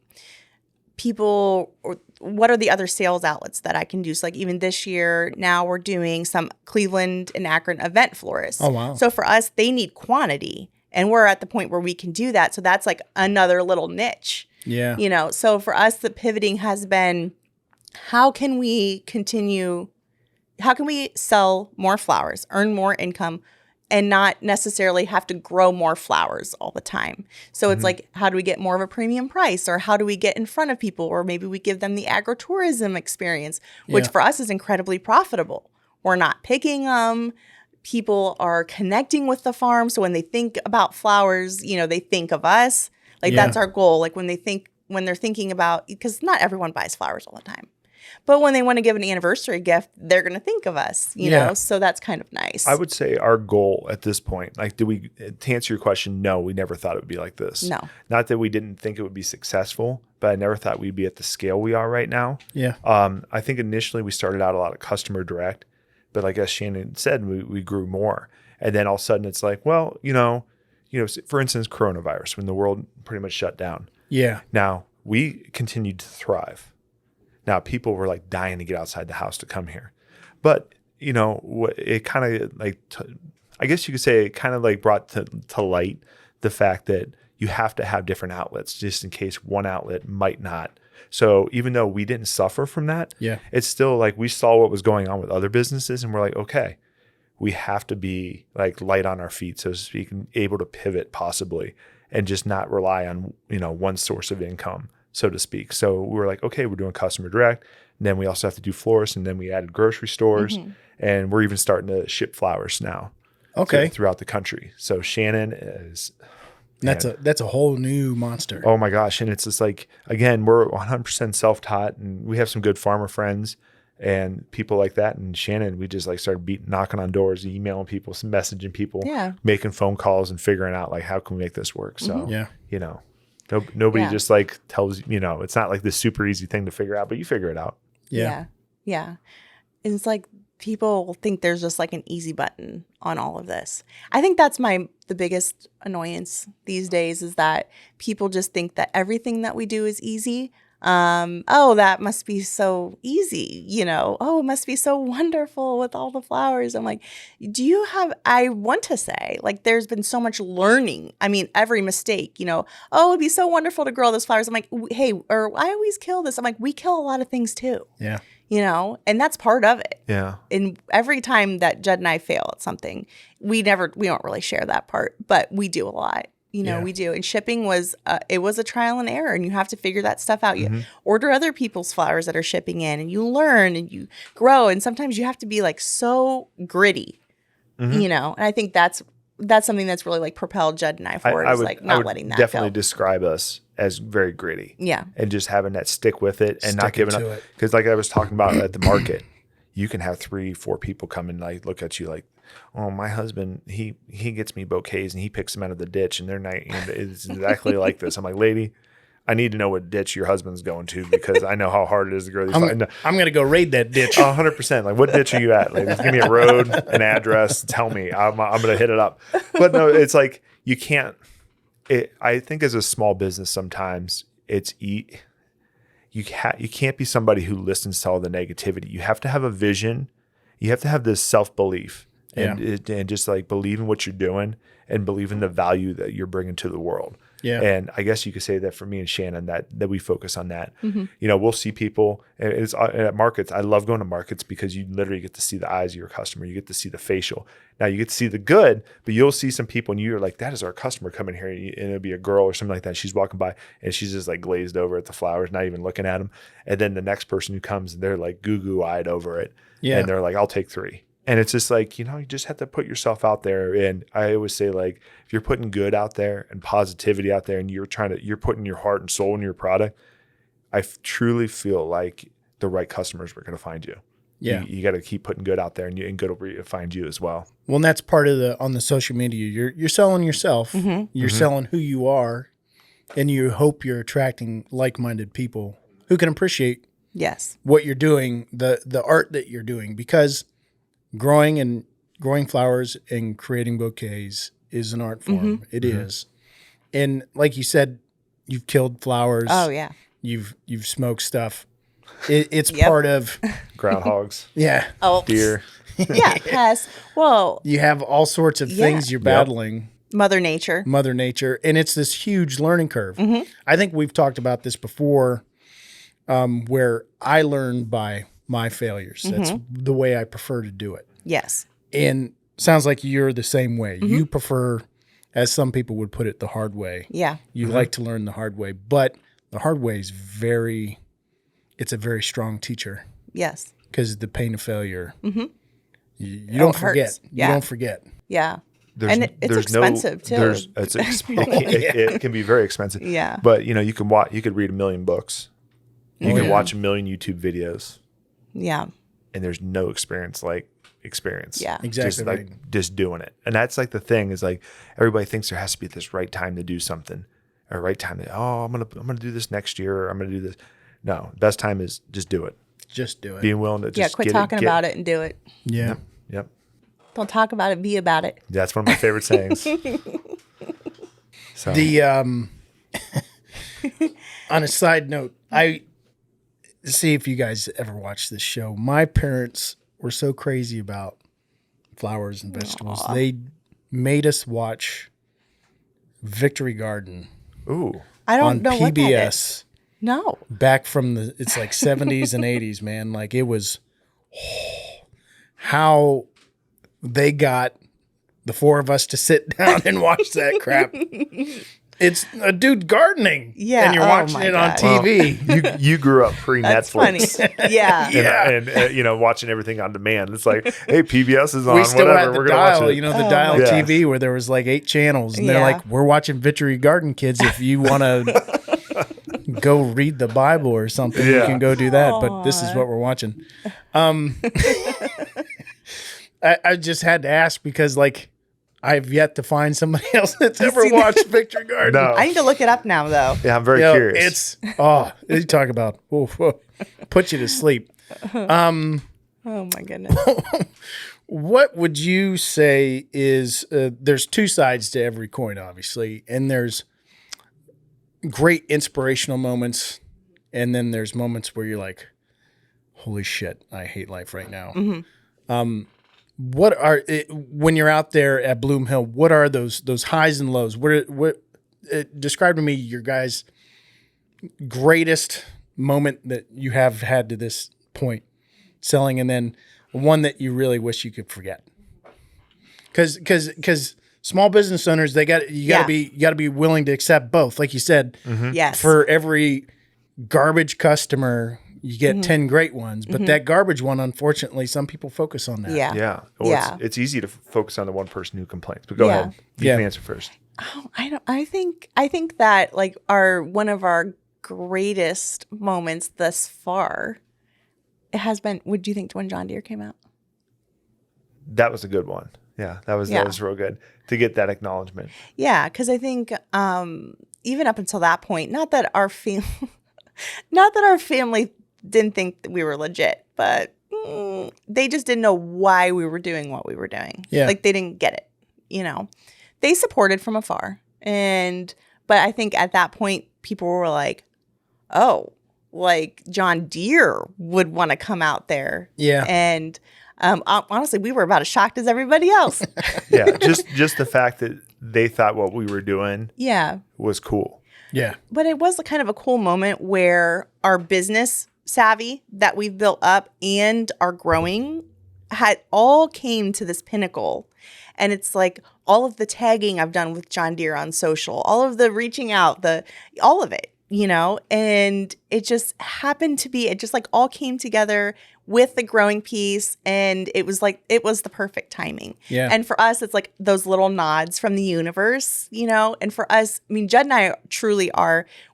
people, or what are the other sales outlets that I can do? So like even this year, now we're doing some Cleveland and Akron event florists. Oh, wow. So for us, they need quantity and we're at the point where we can do that. So that's like another little niche. Yeah. So for us, the pivoting has been, how can we sell more flowers, earn more income, and not necessarily have to grow more flowers all the time? So it's like, how do we get more of a premium price, or how do we get in front of people, or maybe we give them the agritourism experience, which for us is incredibly profitable. We're not picking them. People are connecting with the farm. So when they think about flowers, they think of us. That's our goal. Like when they're thinking about, because not everyone buys flowers all the time. But when they want to give an anniversary gift, they're going to think of us, you know? So that's kind of nice. I would say our goal at this point, to answer your question, no, we never thought it would be like this. No. Not that we didn't think it would be successful, but I never thought we'd be at the scale we are right now. Yeah. I think initially we started out a lot of customer direct, but like as Shannon said, we grew more. And then all of a sudden it's like, well, for instance, coronavirus, when the world pretty much shut down. Yeah. Now, we continued to thrive. Now, people were dying to get outside the house to come here. But, it kind of I guess you could say it kind of brought to light the fact that you have to have different outlets just in case one outlet might not. So even though we didn't suffer from that, it's still we saw what was going on with other businesses and we're like, okay, we have to be light on our feet, so to speak, and able to pivot possibly and just not rely on, one source of income, so to speak. So we were like, okay, we're doing customer direct. And then we also have to do florists. And then we added grocery stores. Mm-hmm. And we're even starting to ship flowers now. Okay. Throughout the country. So Shannon is... That's a whole new monster. Oh my gosh. And it's just again, we're 100% self-taught and we have some good farmer friends and people like that. And Shannon, we just started knocking on doors, emailing people, messaging people, making phone calls and figuring out how can we make this work? So, nobody just tells it's not this super easy thing to figure out, but you figure it out. Yeah. And it's people think there's just an easy button on all of this. I think that's the biggest annoyance these days, is that people just think that everything that we do is easy. Oh, that must be so easy, oh, it must be so wonderful with all the flowers. I'm like, I want to say, there's been so much learning. I mean, every mistake, oh, it'd be so wonderful to grow those flowers. I'm like, hey, or I always kill this. I'm like, we kill a lot of things too. Yeah. And that's part of it. Yeah. And every time that Judd and I fail at something, we don't really share that part, but we do a lot. We do. And shipping was a trial and error, and you have to figure that stuff out. You order other people's flowers that are shipping in, and you learn and you grow. And sometimes you have to be so gritty, and I think that's something that's really propelled Judd and I forward. I would letting that definitely go. describe us as very gritty. Yeah. And just having that stick with it and not giving up. Because I was talking about at the market, you can have 3-4 people come and look at you oh, my husband, he gets me bouquets and he picks them out of the ditch and they're not, it's exactly like this. I'm like, lady, I need to know what ditch your husband's going to, because I know how hard it is to grow these flowers. I'm going to go raid that ditch. 100%. What ditch are you at? Just give me a road, an address, tell me. I'm going to hit it up. But no, it's you can't. I think as a small business, sometimes you can't be somebody who listens to all the negativity. You have to have a vision you have to have this self-belief and just like believe in what you're doing and believe in the value that you're bringing to the world. Yeah. And I guess you could say that for me and Shannon, that we focus on that. We'll see people, and it's at markets. I love going to markets because you literally get to see the eyes of your customer. You get to see the facial. Now you get to see the good, but you'll see some people and you're like, that is our customer coming here. And it'll be a girl or something like that. She's walking by and she's just like glazed over at the flowers, not even looking at them. And then the next person who comes and they're like goo eyed over it. Yeah. And they're like, I'll take 3. And it's just like, you just have to put yourself out there. And I always say, like, if you're putting good out there and positivity out there and you're putting your heart and soul in your product, I truly feel like the right customers are going to find you. Yeah. You got to keep putting good out there and good will find you as well. Well, and that's part of on the social media. You're selling yourself. You're selling who you are, and you hope you're attracting like-minded people who can appreciate what you're doing, the art that you're doing, because growing flowers and creating bouquets is an art form. It is. And like you said, you've killed flowers. Oh yeah. You've smoked stuff. It's part of groundhogs. Yeah. Oh, deer. Yeah. Pests. Well, you have all sorts of things you're battling. Mother Nature. And it's this huge learning curve. I think we've talked about this before, where I learned by my failures. That's the way I prefer to do it. Yes. And sounds like you're the same way. You prefer, as some people would put it, the hard way. Yeah. You like to learn the hard way, but the hard way is it's a very strong teacher. Yes. Because the pain of failure, you don't forget. You don't forget. Yeah. And it's expensive too. It can be very expensive. Yeah. But you could read 1 million books. You can watch 1 million YouTube videos. Yeah. And there's no experience like experience. Yeah. Exactly. Just doing it. And that's like the thing is like everybody thinks there has to be this right time to do something. Or right time to, I'm gonna do this next year, or I'm gonna do this. No, best time is just do it. Just do it. Being willing to just quit talking about it and do it. Yeah. Yep. Don't talk about it, be about it. That's one of my favorite sayings. So the on a side note, I see if you guys ever watch this show. My parents were so crazy about flowers and vegetables. Aww. They made us watch Victory Garden. Ooh. I don't know PBS. What that is. No. Back from it's like 70s and 80s, man. Like it was how they got the 4 of us to sit down and watch that crap. It's a dude gardening. Yeah. And you're watching it on TV. Well, you grew up pre-Netflix. That's funny. Yeah. And watching everything on demand. It's like, hey, PBS is on. We still whatever. had the We're dial, gonna watch it. the dial TV where there was like 8 channels. And they're like, we're watching Victory Garden, kids. If you want to go read the Bible or something, you can go do that. But this is what we're watching. I just had to ask because like, I've yet to find somebody else that's ever watched Victory Garden. No. I need to look it up now, though. Yeah, I'm very curious. You talk about put you to sleep. Oh my goodness. What would you say is there's 2 sides to every coin, obviously, and there's great inspirational moments, and then there's moments where you're like, "Holy shit, I hate life right now." What are when you're out there at Bloom Hill? What are those highs and lows? What describe to me your guys' greatest moment that you have had to this point selling, and then one that you really wish you could forget. Because small business owners, you got to be willing to accept both. Like you said, yes, for every garbage customer, you get 10 great ones, but that garbage one, unfortunately, some people focus on that. Yeah. Yeah. Well, it's easy to focus on the one person who complains, but go ahead. You can answer first. Oh, I think that like one of our greatest moments thus far, it has been, what do you think when John Deere came out? That was a good one. Yeah. That was real good to get that acknowledgement. Yeah. Cause I think, even up until that point, not that our family didn't think that we were legit, but they just didn't know why we were doing what we were doing. Yeah. Like they didn't get it, They supported from afar. But I think at that point, people were like, oh, like John Deere would want to come out there. Yeah. And Honestly, we were about as shocked as everybody else. Yeah, just the fact that they thought what we were doing was cool. Yeah. But it was kind of a cool moment where our business savvy that we've built up and our growing had all came to this pinnacle. And it's like all of the tagging I've done with John Deere on social, all of the reaching out, all of it, and it just happened to be, it just like all came together with the growing piece. And it was the perfect timing. Yeah. And for us, it's like those little nods from the universe, and for us, I mean, Judd and I truly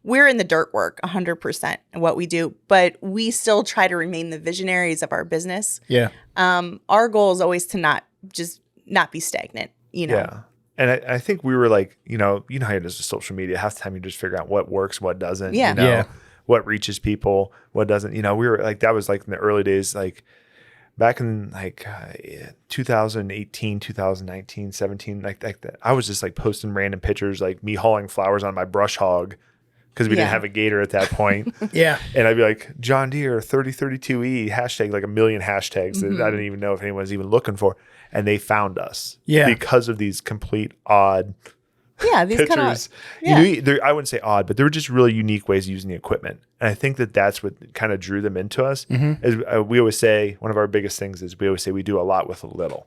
we're in the dirt work 100% in what we do, but we still try to remain the visionaries of our business. Yeah. Our goal is always to not be stagnant, Yeah. And I think we were like, you know how it is with social media. Half the time you just figure out what works, what doesn't, what reaches people, what doesn't, we were like, that was like in the early days, like back in like 2018, 2019, 17, like that. I was just like posting random pictures, like me hauling flowers on my brush hog because we didn't have a gator at that point. Yeah. And I'd be like, John Deere 3032E, hashtag, like a million hashtags that I didn't even know if anyone was even looking for. And they found us because of these complete odd these pictures. I wouldn't say odd, but they were just really unique ways of using the equipment. And I think that's what kind of drew them into us. As we always say, one of our biggest things is we do a lot with a little.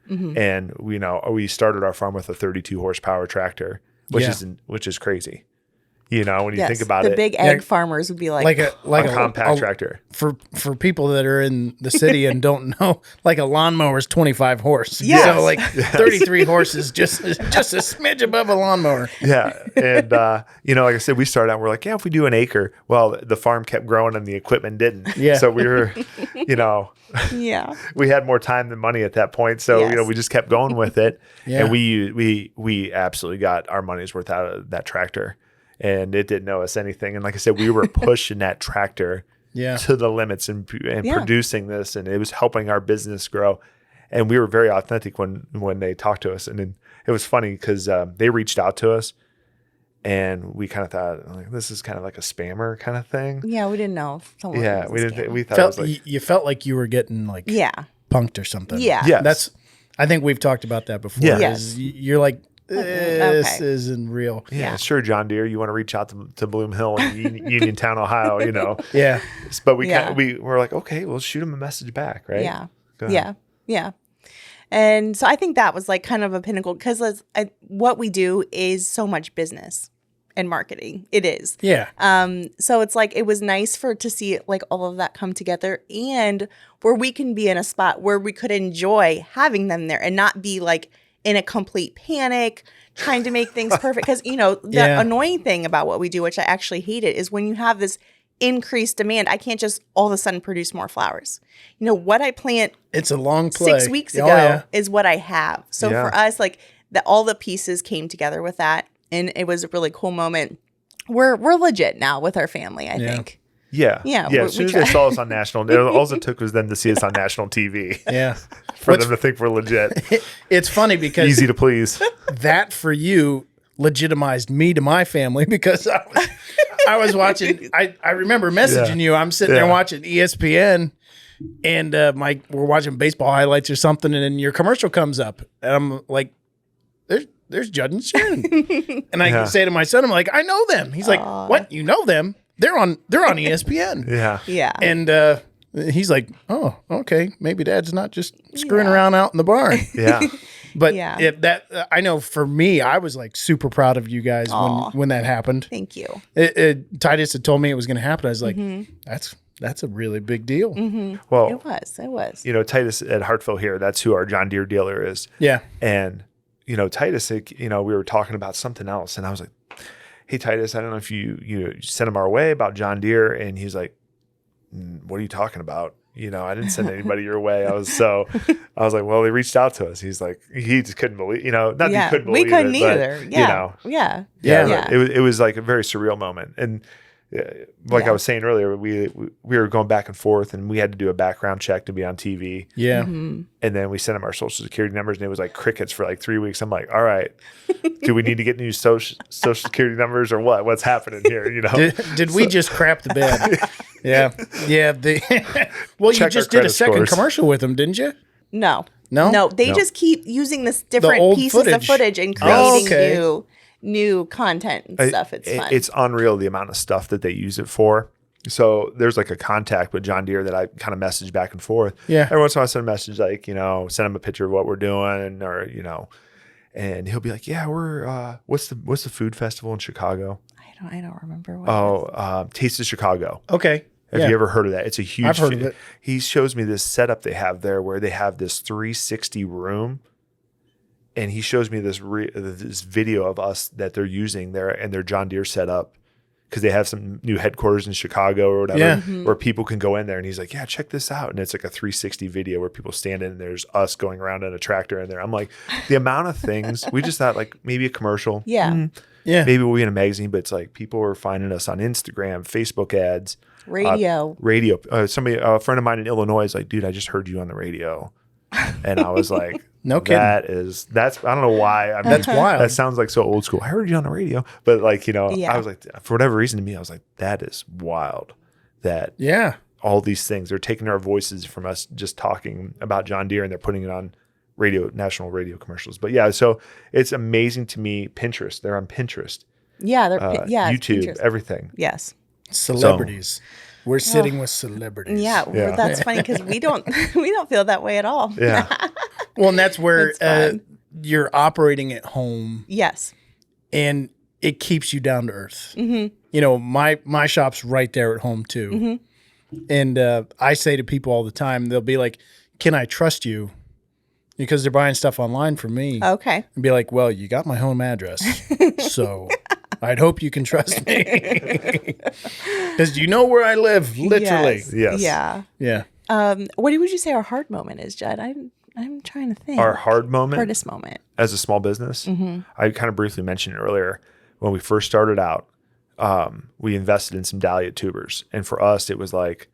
And we started our farm with a 32 horsepower tractor, which is crazy. When you think about the big egg farmers would be like a compact tractor. For people that are in the city and don't know, like a lawnmower is 25 horse. Yes. So like 33 horses, just a smidge above a lawnmower. Yeah. And, like I said, we started out, we're like, if we do an acre, well, the farm kept growing and the equipment didn't. Yeah. So we were, we had more time than money at that point. So, we just kept going with it. Yeah. And we absolutely got our money's worth out of that tractor. And it didn't know us anything. And like I said, we were pushing that tractor to the limits and producing this. And it was helping our business grow. And we were very authentic when they talked to us. And then it was funny because they reached out to us. And we kind of thought, like, this is kind of like a spammer kind of thing. Yeah, we didn't know. We didn't. We thought it was like, you felt like you were getting like punked or something. Yeah. Yes. I think we've talked about that before. Yeah. Yes. You're like, this isn't real. Yeah, sure, John Deere. You want to reach out to Bloom Hill and Uniontown, Ohio, Yeah. But we were like, okay, we'll shoot him a message back, right? Yeah. Yeah. And so I think that was like kind of a pinnacle because what we do is so much business and marketing. It is. Yeah. So it's like it was nice to see like all of that come together and where we can be in a spot where we could enjoy having them there and not be like in a complete panic, trying to make things perfect. Because, the annoying thing about what we do, which I actually hate it, is when you have this increased demand, I can't just all of a sudden produce more flowers. What I plant it's a long play. 6 weeks ago is what I have. So for us, like all the pieces came together with that. And it was a really cool moment. We're legit now with our family, I think. Yeah. As soon as they saw us on national, all it took was them to see us on national TV. Yeah. For them to think we're legit. It's funny because easy to please. That for you legitimized me to my family because I was watching. I remember messaging you. I'm sitting there watching ESPN, and we're watching baseball highlights or something, and then your commercial comes up, and I'm like, "There's Judd and Shannon," and I say to my son, "I'm like, I know them." He's like, "What? You know them? They're on ESPN." Yeah. And he's like, "Oh, okay. Maybe Dad's not just screwing around out in the barn." Yeah. But I know for me, I was like super proud of you guys when that happened. Thank you. Titus had told me it was going to happen. I was like, that's a really big deal. Mm-hmm. Well, it was. Titus at Hartville here, that's who our John Deere dealer is. Yeah. And, Titus, we were talking about something else. And I was like, hey, Titus, I don't know if you sent him our way about John Deere. And he's like, what are you talking about? I didn't send anybody your way. I was like, well, they reached out to us. He's like, he just couldn't believe, not that he couldn't believe we couldn't it, either. But, Yeah. It was like a very surreal moment. And I was saying earlier, we were going back and forth and we had to do a background check to be on TV. Yeah. Mm-hmm. And then we sent him our social security numbers and it was like crickets for like 3 weeks. I'm like, all right, do we need to get new social security numbers or what? What's happening here? Did we just crap the bed? Yeah. Well, Check you our just did a credit second scores. commercial with them, didn't you? No. No? They No. just keep using this different old pieces footage. of footage and Oh, creating okay. new content and stuff. It's fun. It's unreal the amount of stuff that they use it for. So there's like a contact with John Deere that I kind of message back and forth. Yeah. Every once in a while I send a message like, send him a picture of what we're doing or, and he'll be like, yeah, we're, what's the food festival in Chicago? I don't remember what it is. Taste of Chicago. Okay. Have you ever heard of that? It's a huge. I've heard of it. He shows me this setup they have there where they have this 360 room, and he shows me this video of us that they're using there and their John Deere setup because they have some new headquarters in Chicago or whatever where people can go in there. And he's like, yeah, check this out. And it's like a 360 video where people stand in and there's us going around in a tractor in there. I'm like, the amount of things we just thought like maybe a commercial. Yeah. Yeah. Maybe we'll be in a magazine, but it's like people are finding us on Instagram, Facebook ads. Radio. Somebody, a friend of mine in Illinois is like, dude, I just heard you on the radio. And I was like, No kidding. That's, I don't know why. I mean, That's wild. That sounds like so old school. I heard you on the radio. But like, Yeah. I was like, for whatever reason to me, I was like, that is wild that Yeah. all these things, they're taking our voices from us just talking about John Deere and they're putting it on national radio commercials. But yeah, so it's amazing to me. Pinterest, they're on Pinterest. Yeah. It's YouTube, Pinterest. everything. Yes. Celebrities. We're sitting with celebrities. Yeah. Yeah. That's funny because we don't feel that way at all. Yeah. Well, and that's where That's fun. you're operating at home Yes. and it keeps you down to earth. Mm-hmm. My shop's right there at home too. Mm-hmm. And I say to people all the time, they'll be like, can I trust you? Because they're buying stuff online from me. Okay. And be like, well, you got my home address. So I'd hope you can trust me. Because you know where I live, literally. Yes. Yeah. Yeah. What would you say our hard moment is, Judd? I'm trying to think. Our hardest moment as a small business. I kind of briefly mentioned it earlier. When we first started out, we invested in some dahlia tubers. And for us, it was like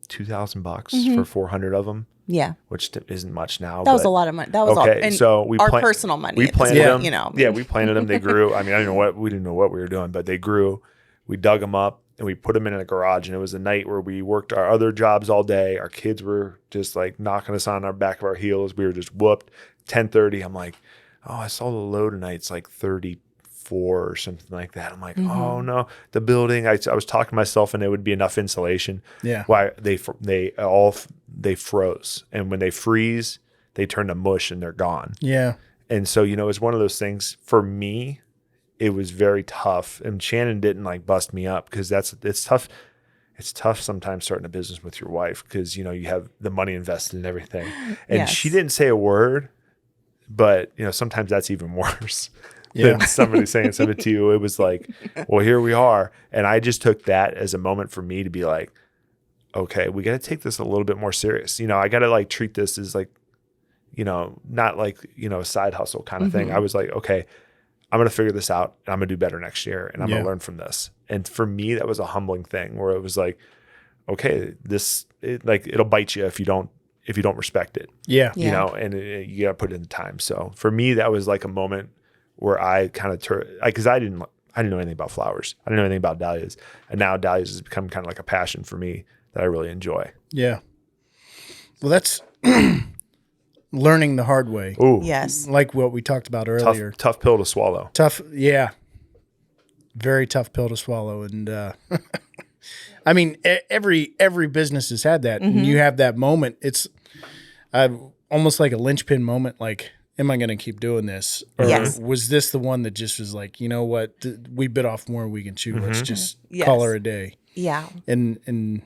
$2,000 for 400 of them. Yeah. Which isn't much now. That was a lot of money. That was all. And so we our personal money. We planted them. Yeah, we planted them. They grew. I mean, we didn't know what we were doing, but they grew. We dug them up and we put them in a garage. And it was a night where we worked our other jobs all day. Our kids were just like knocking us on our back of our heels. We were just whooped. 10:30. I'm like, oh, I saw the low tonight. It's like 34 or something like that. I'm like, oh no, the building. I was talking to myself, and it would be enough insulation. Yeah. Why they froze, and when they freeze, they turn to mush and they're gone. Yeah. And so it's one of those things for me. It was very tough, and Shannon didn't like bust me up because it's tough. It's tough sometimes starting a business with your wife because you have the money invested in everything, and Yes. she didn't say a word. But sometimes that's even worse Yeah. than somebody saying something to you. It was like, well, here we are, and I just took that as a moment for me to be like, okay, we got to take this a little bit more serious. I got to like treat this as like, not like a side hustle kind of thing. I was like, okay, I'm going to figure this out and I'm going to do better next year and I'm going to learn from this. And for me, that was a humbling thing where it was like, okay, it'll bite you if you don't respect it. Yeah. Yeah. And you got to put in the time. So for me, that was like a moment where I kind of because I didn't know anything about flowers. I didn't know anything about dahlias. And now dahlias has become kind of like a passion for me that I really enjoy. Yeah. Well, that's learning the hard way. Ooh, Yes. Like what we talked about earlier. tough pill to swallow. Tough. Yeah. Very tough pill to swallow. And I mean, every business has had that. And you have that moment. It's almost like a linchpin moment. Like, am I going to keep doing this? Or Yes. was this the one that just was like, you know what? We bit off more than we can chew. Let's just Yes. call her a day. Yeah. And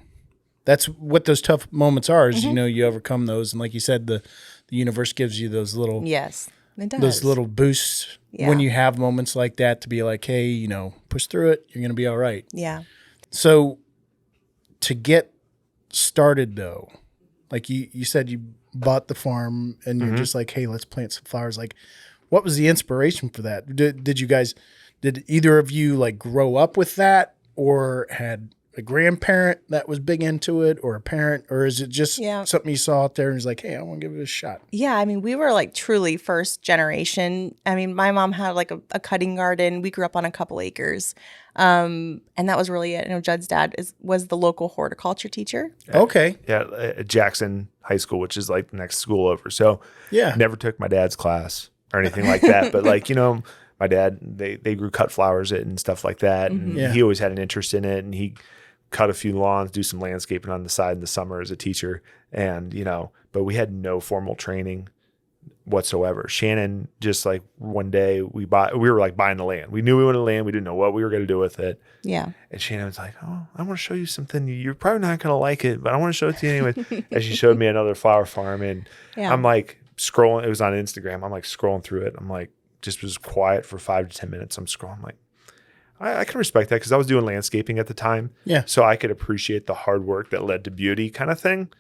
that's what those tough moments are is, you overcome those. And like you said, the universe gives you those little, Yes. It does. those little boosts Yeah. when you have moments like that to be like, hey, push through it. You're going to be all right. Yeah. So to get started though, like you said, you bought the farm and you're just like, hey, let's plant some flowers. Like, what was the inspiration for that? Did either of you like grow up with that or had a grandparent that was big into it, or a parent, or is it just something you saw out there and was like, hey, I want to give it a shot? Yeah, I mean, we were like truly first generation. I mean, my mom had like a cutting garden. We grew up on a couple acres. And that was really it. Judd's dad was the local horticulture teacher. Okay. Yeah, at Jackson High School, which is like the next school over. So never took my dad's class or anything like that. But like, my dad, they grew cut flowers and stuff like that. And he always had an interest in it. And he cut a few lawns, do some landscaping on the side in the summer as a teacher. And, but we had no formal training whatsoever. Shannon, just like one day we were like buying the land. We knew we wanted land. We didn't know what we were going to do with it. Yeah. And Shannon was like, oh, I want to show you something. You're probably not going to like it, but I want to show it to you anyway. And she showed me another flower farm. And I'm like scrolling. It was on Instagram. I'm like scrolling through it. I'm like, just was quiet for 5 to 10 minutes. I'm scrolling. I'm like, I can respect that because I was doing landscaping at the time. Yeah. So I could appreciate the hard work that led to beauty kind of thing.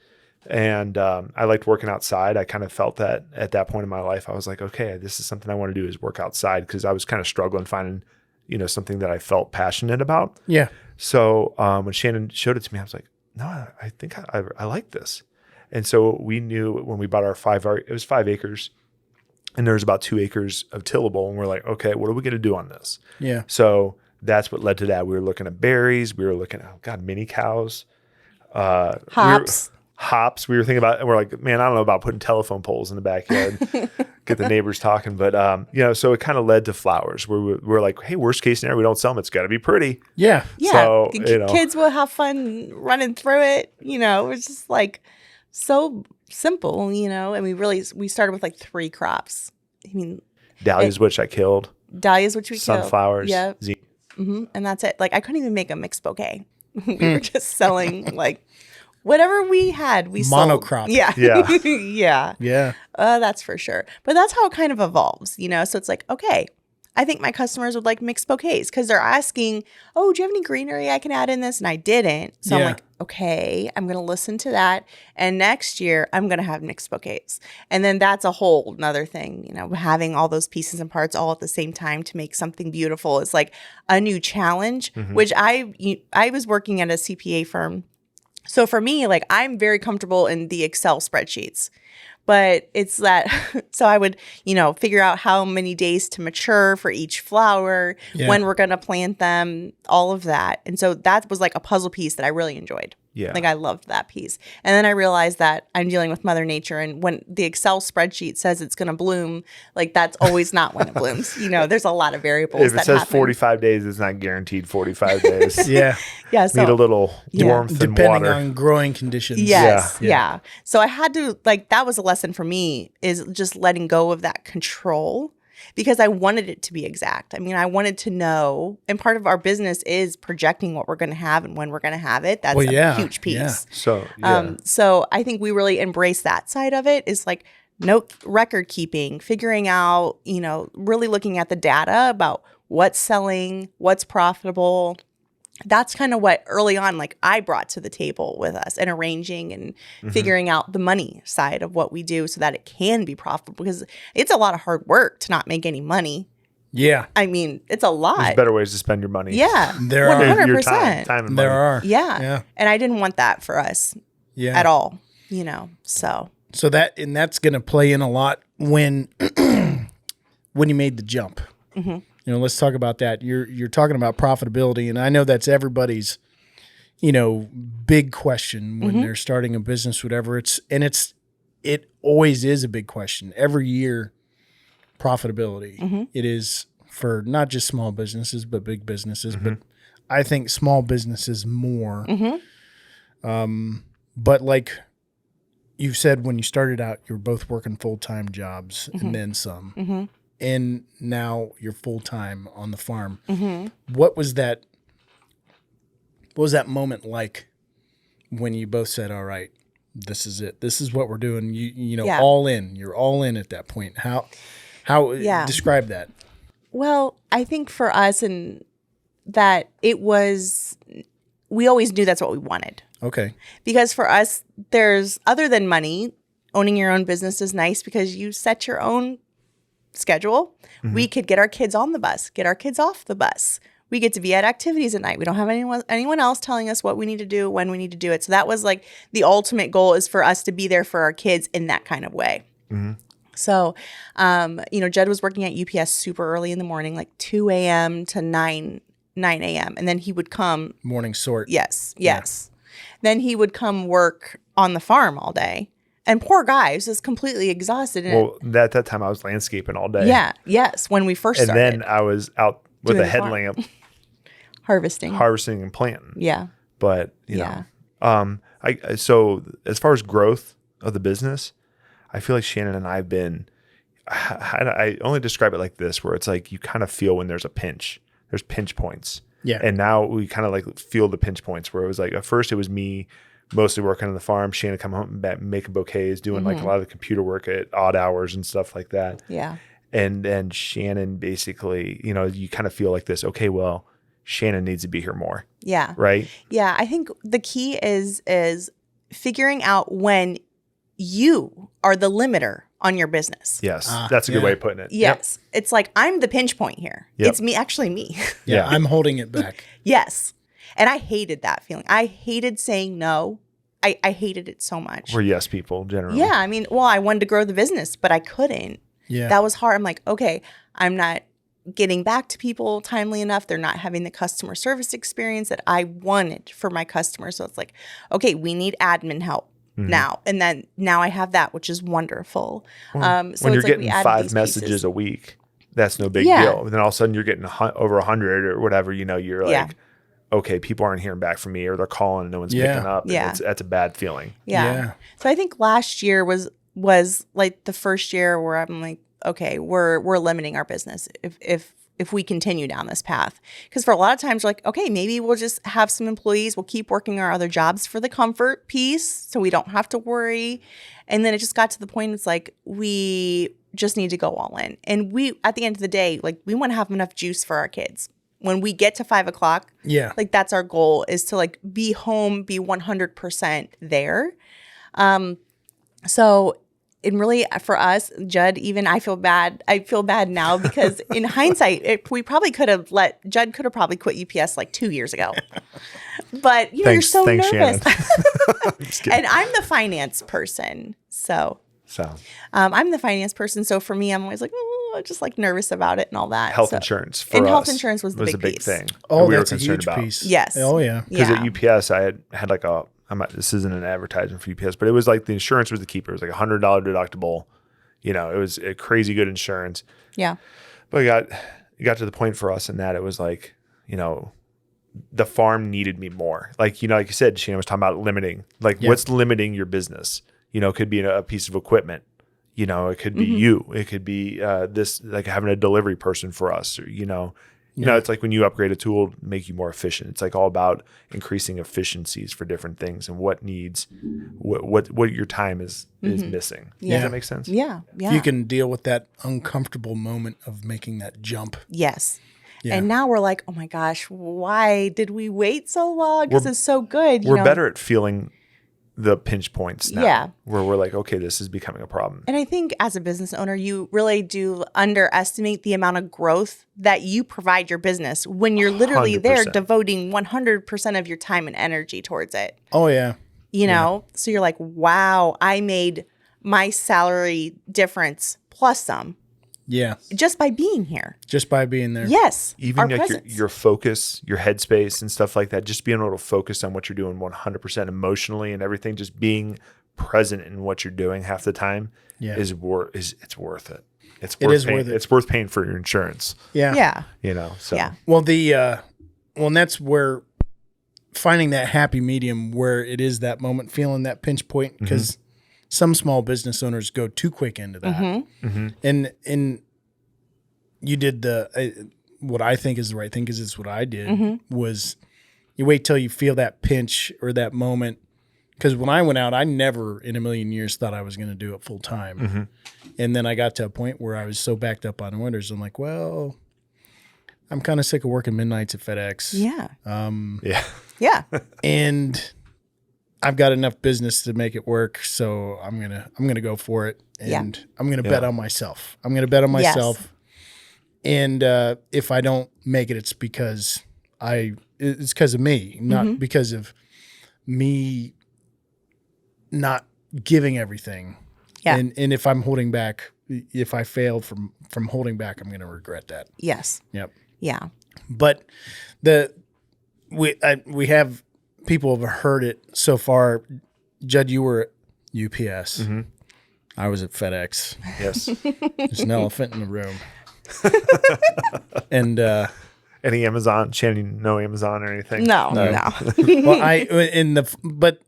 And I liked working outside. I kind of felt that at that point in my life, I was like, okay, this is something I want to do is work outside because I was kind of struggling finding, something that I felt passionate about. Yeah. So when Shannon showed it to me, I was like, no, I think I like this. And so we knew when we bought our 5 acres. And there was about 2 acres of tillable. And we're like, okay, what are we going to do on this? Yeah. So that's what led to that. We were looking at berries. We were looking at, mini cows. Hops. Hops. We were thinking about, and we're like, man, I don't know about putting telephone poles in the backyard, get the neighbors talking. But, so it kind of led to flowers where we're like, hey, worst case scenario, we don't sell them. It's got to be pretty. Yeah. Yeah. So, kids will have fun running through it. It's just like so simple, and we started with like 3 crops. I mean, dahlias, which I killed. Dahlias, which we sunflowers, killed. Yeah. And that's it. Like I couldn't even make a mixed bouquet. We were just selling like whatever we had. We monocrop. Sold. Yeah. Yeah. Yeah. Yeah. That's for sure. But that's how it kind of evolves, So it's like, okay, I think my customers would like mixed bouquets because they're asking, oh, do you have any greenery I can add in this? And I didn't. So I'm like, okay, I'm going to listen to that. And next year I'm going to have mixed bouquets. And then that's a whole nother thing, having all those pieces and parts all at the same time to make something beautiful is like a new challenge, which I was working at a CPA firm. So for me, like I'm very comfortable in the Excel spreadsheets. But it's that, so I would, figure out how many days to mature for each flower, when we're going to plant them, all of that. And so that was like a puzzle piece that I really enjoyed. Yeah. Like I loved that piece. And then I realized that I'm dealing with Mother Nature. And when the Excel spreadsheet says it's going to bloom, like that's always not when it blooms. There's a lot of variables if it says happen. 45 days, it's not guaranteed 45 days. Yeah. Yeah. So, need a little warmth and water. Depending on growing conditions. Yes. Yeah. So I had to, like, that was a lesson for me is just letting go of that control. Because I wanted it to be exact. I mean, I wanted to know, and part of our business is projecting what we're going to have and when we're going to have it. That's a huge piece. Yeah. So I think we really embrace that side of it is like note record keeping, figuring out, really looking at the data about what's selling, what's profitable. That's kind of what early on, like I brought to the table with us and arranging and figuring out the money side of what we do so that it can be profitable because it's a lot of hard work to not make any money. Yeah. I mean, it's a lot. There's better ways to spend your money. Yeah. There are. 100%. Your time and money. There are. Yeah. And I didn't want that for us at all, so. So that's going to play in a lot when you made the jump. Mm-hmm. Let's talk about that. You're talking about profitability, and I know that's everybody's, big question when they're starting a business, whatever. It always is a big question every year. Profitability. It is for not just small businesses but big businesses, but I think small businesses more. But like you've said, when you started out, you were both working full-time jobs and then some. And now you're full-time on the farm. What was that moment like when you both said, all right, this is it. This is what we're doing. All in. You're all in at that point. How describe that? Well, I think for us and that it was, we always knew that's what we wanted. Okay. Because for us, there's, other than money, owning your own business is nice because you set your own schedule. We could get our kids on the bus, get our kids off the bus. We get to be at activities at night. We don't have anyone else telling us what we need to do, when we need to do it. So that was like the ultimate goal, is for us to be there for our kids in that kind of way. Mm-hmm. So, Judd was working at UPS super early in the morning, like 2 a.m. to 9 a.m. And then he would come. Morning sort. Yes. Yeah. Then he would come work on the farm all day. And poor guy was just completely exhausted. Well, at that time I was landscaping all day. Yeah. Yes. When we first started. And then I was out with a headlamp. Harvesting and planting. Yeah. But, so as far as growth of the business, I feel like Shannon and I have been, I only describe it like this, where it's like you kind of feel when there's a pinch. There's pinch points. Yeah. And now we kind of like feel the pinch points, where it was like, at first it was me mostly working on the farm, Shannon come home and making bouquets, doing like a lot of the computer work at odd hours and stuff like that. Yeah. And then Shannon basically, you kind of feel like this, okay, well, Shannon needs to be here more. Yeah. Right? Yeah. I think the key is figuring out when you are the limiter on your business. Yes. That's a good way of putting it. Yes. Yep. It's like, I'm the pinch point here. Yep. It's me. Yeah. I'm holding it back. Yes. And I hated that feeling. I hated saying no. I hated it so much. We're yes people generally. Yeah. I mean, I wanted to grow the business, but I couldn't. Yeah. That was hard. I'm like, okay, I'm not getting back to people timely enough. They're not having the customer service experience that I wanted for my customers. So it's like, okay, we need admin help now. And then now I have that, which is wonderful. Well, so when you're getting 5 messages a week, that's no big deal. And then all of a sudden you're getting over 100 or whatever, you're like, okay, people aren't hearing back from me, or they're calling and no one's picking up. And that's a bad feeling. Yeah. So I think last year was like the first year where I'm like, okay, we're limiting our business if we continue down this path. Because for a lot of times we're like, okay, maybe we'll just have some employees. We'll keep working our other jobs for the comfort piece, so we don't have to worry. And then it just got to the point, it's like, we just need to go all in. And we, at the end of the day, like, we want to have enough juice for our kids. When we get to 5 o'clock, like, that's our goal, is to like be home, be 100% there. So, and really for us, Judd, even I feel bad now, because in hindsight, we probably Judd could have probably quit UPS like 2 years ago. But you're so nervous. And I'm the finance person. So I'm the finance person. So for me, I'm always like, just like nervous about it and all that. Health insurance for us health insurance was the big thing. Oh, that's a huge piece. Yes. Oh, yeah. Because at UPS, I had like this isn't an advertisement for UPS, but it was like the insurance was the keeper. It was like $100 deductible. It was a crazy good insurance. Yeah. But it got to the point for us in that it was like, the farm needed me more. Like, like you said, Shannon was talking about limiting. Like, what's limiting your business? It could be a piece of equipment. It could be you. It could be this, like having a delivery person for us, or, it's like when you upgrade a tool, make you more efficient. It's like all about increasing efficiencies for different things and what your time is missing. Yeah. Does that make sense? Yeah. Yeah. If you can deal with that uncomfortable moment of making that jump. Yes. Yeah. And now we're like, oh my gosh, why did we wait so long? Because it's so good. We're better at feeling the pinch points now. Yeah. Where we're like, okay, this is becoming a problem. And I think as a business owner, you really do underestimate the amount of growth that you provide your business when you're literally 100%. there devoting 100% of your time and energy towards it. Oh, yeah. So you're like, wow, I made my salary difference plus some. Yeah. Just by being here. Just by being there. Yes. Even like your focus, your headspace and stuff like that, just being able to focus on what you're doing 100% emotionally and everything, just being present in what you're doing half the time it's worth it. It's worth paying for your insurance. Yeah. Yeah. So. Well, and that's where finding that happy medium where it is that moment, feeling that pinch point, because some small business owners go too quick into that. And you did what I think is the right thing, because it's what I did, was you wait till you feel that pinch or that moment. Because when I went out, I never in a million years thought I was going to do it full time. And then I got to a point where I was so backed up on orders. I'm like, well, I'm kind of sick of working midnights at FedEx. Yeah. Yeah. And I've got enough business to make it work, so I'm gonna go for it, and I'm gonna bet on myself. I'm gonna bet on myself, And if I don't make it, it's because of me, not because of me not giving everything. Yeah. And if I'm holding back, if I failed from holding back, I'm going to regret that. Yes. Yep. Yeah. But we have people have heard it so far. Judd, you were at UPS. Mm-hmm. I was at FedEx. Yes. There's an elephant in the room. And any Amazon? Shannon, no Amazon or anything? No. well, but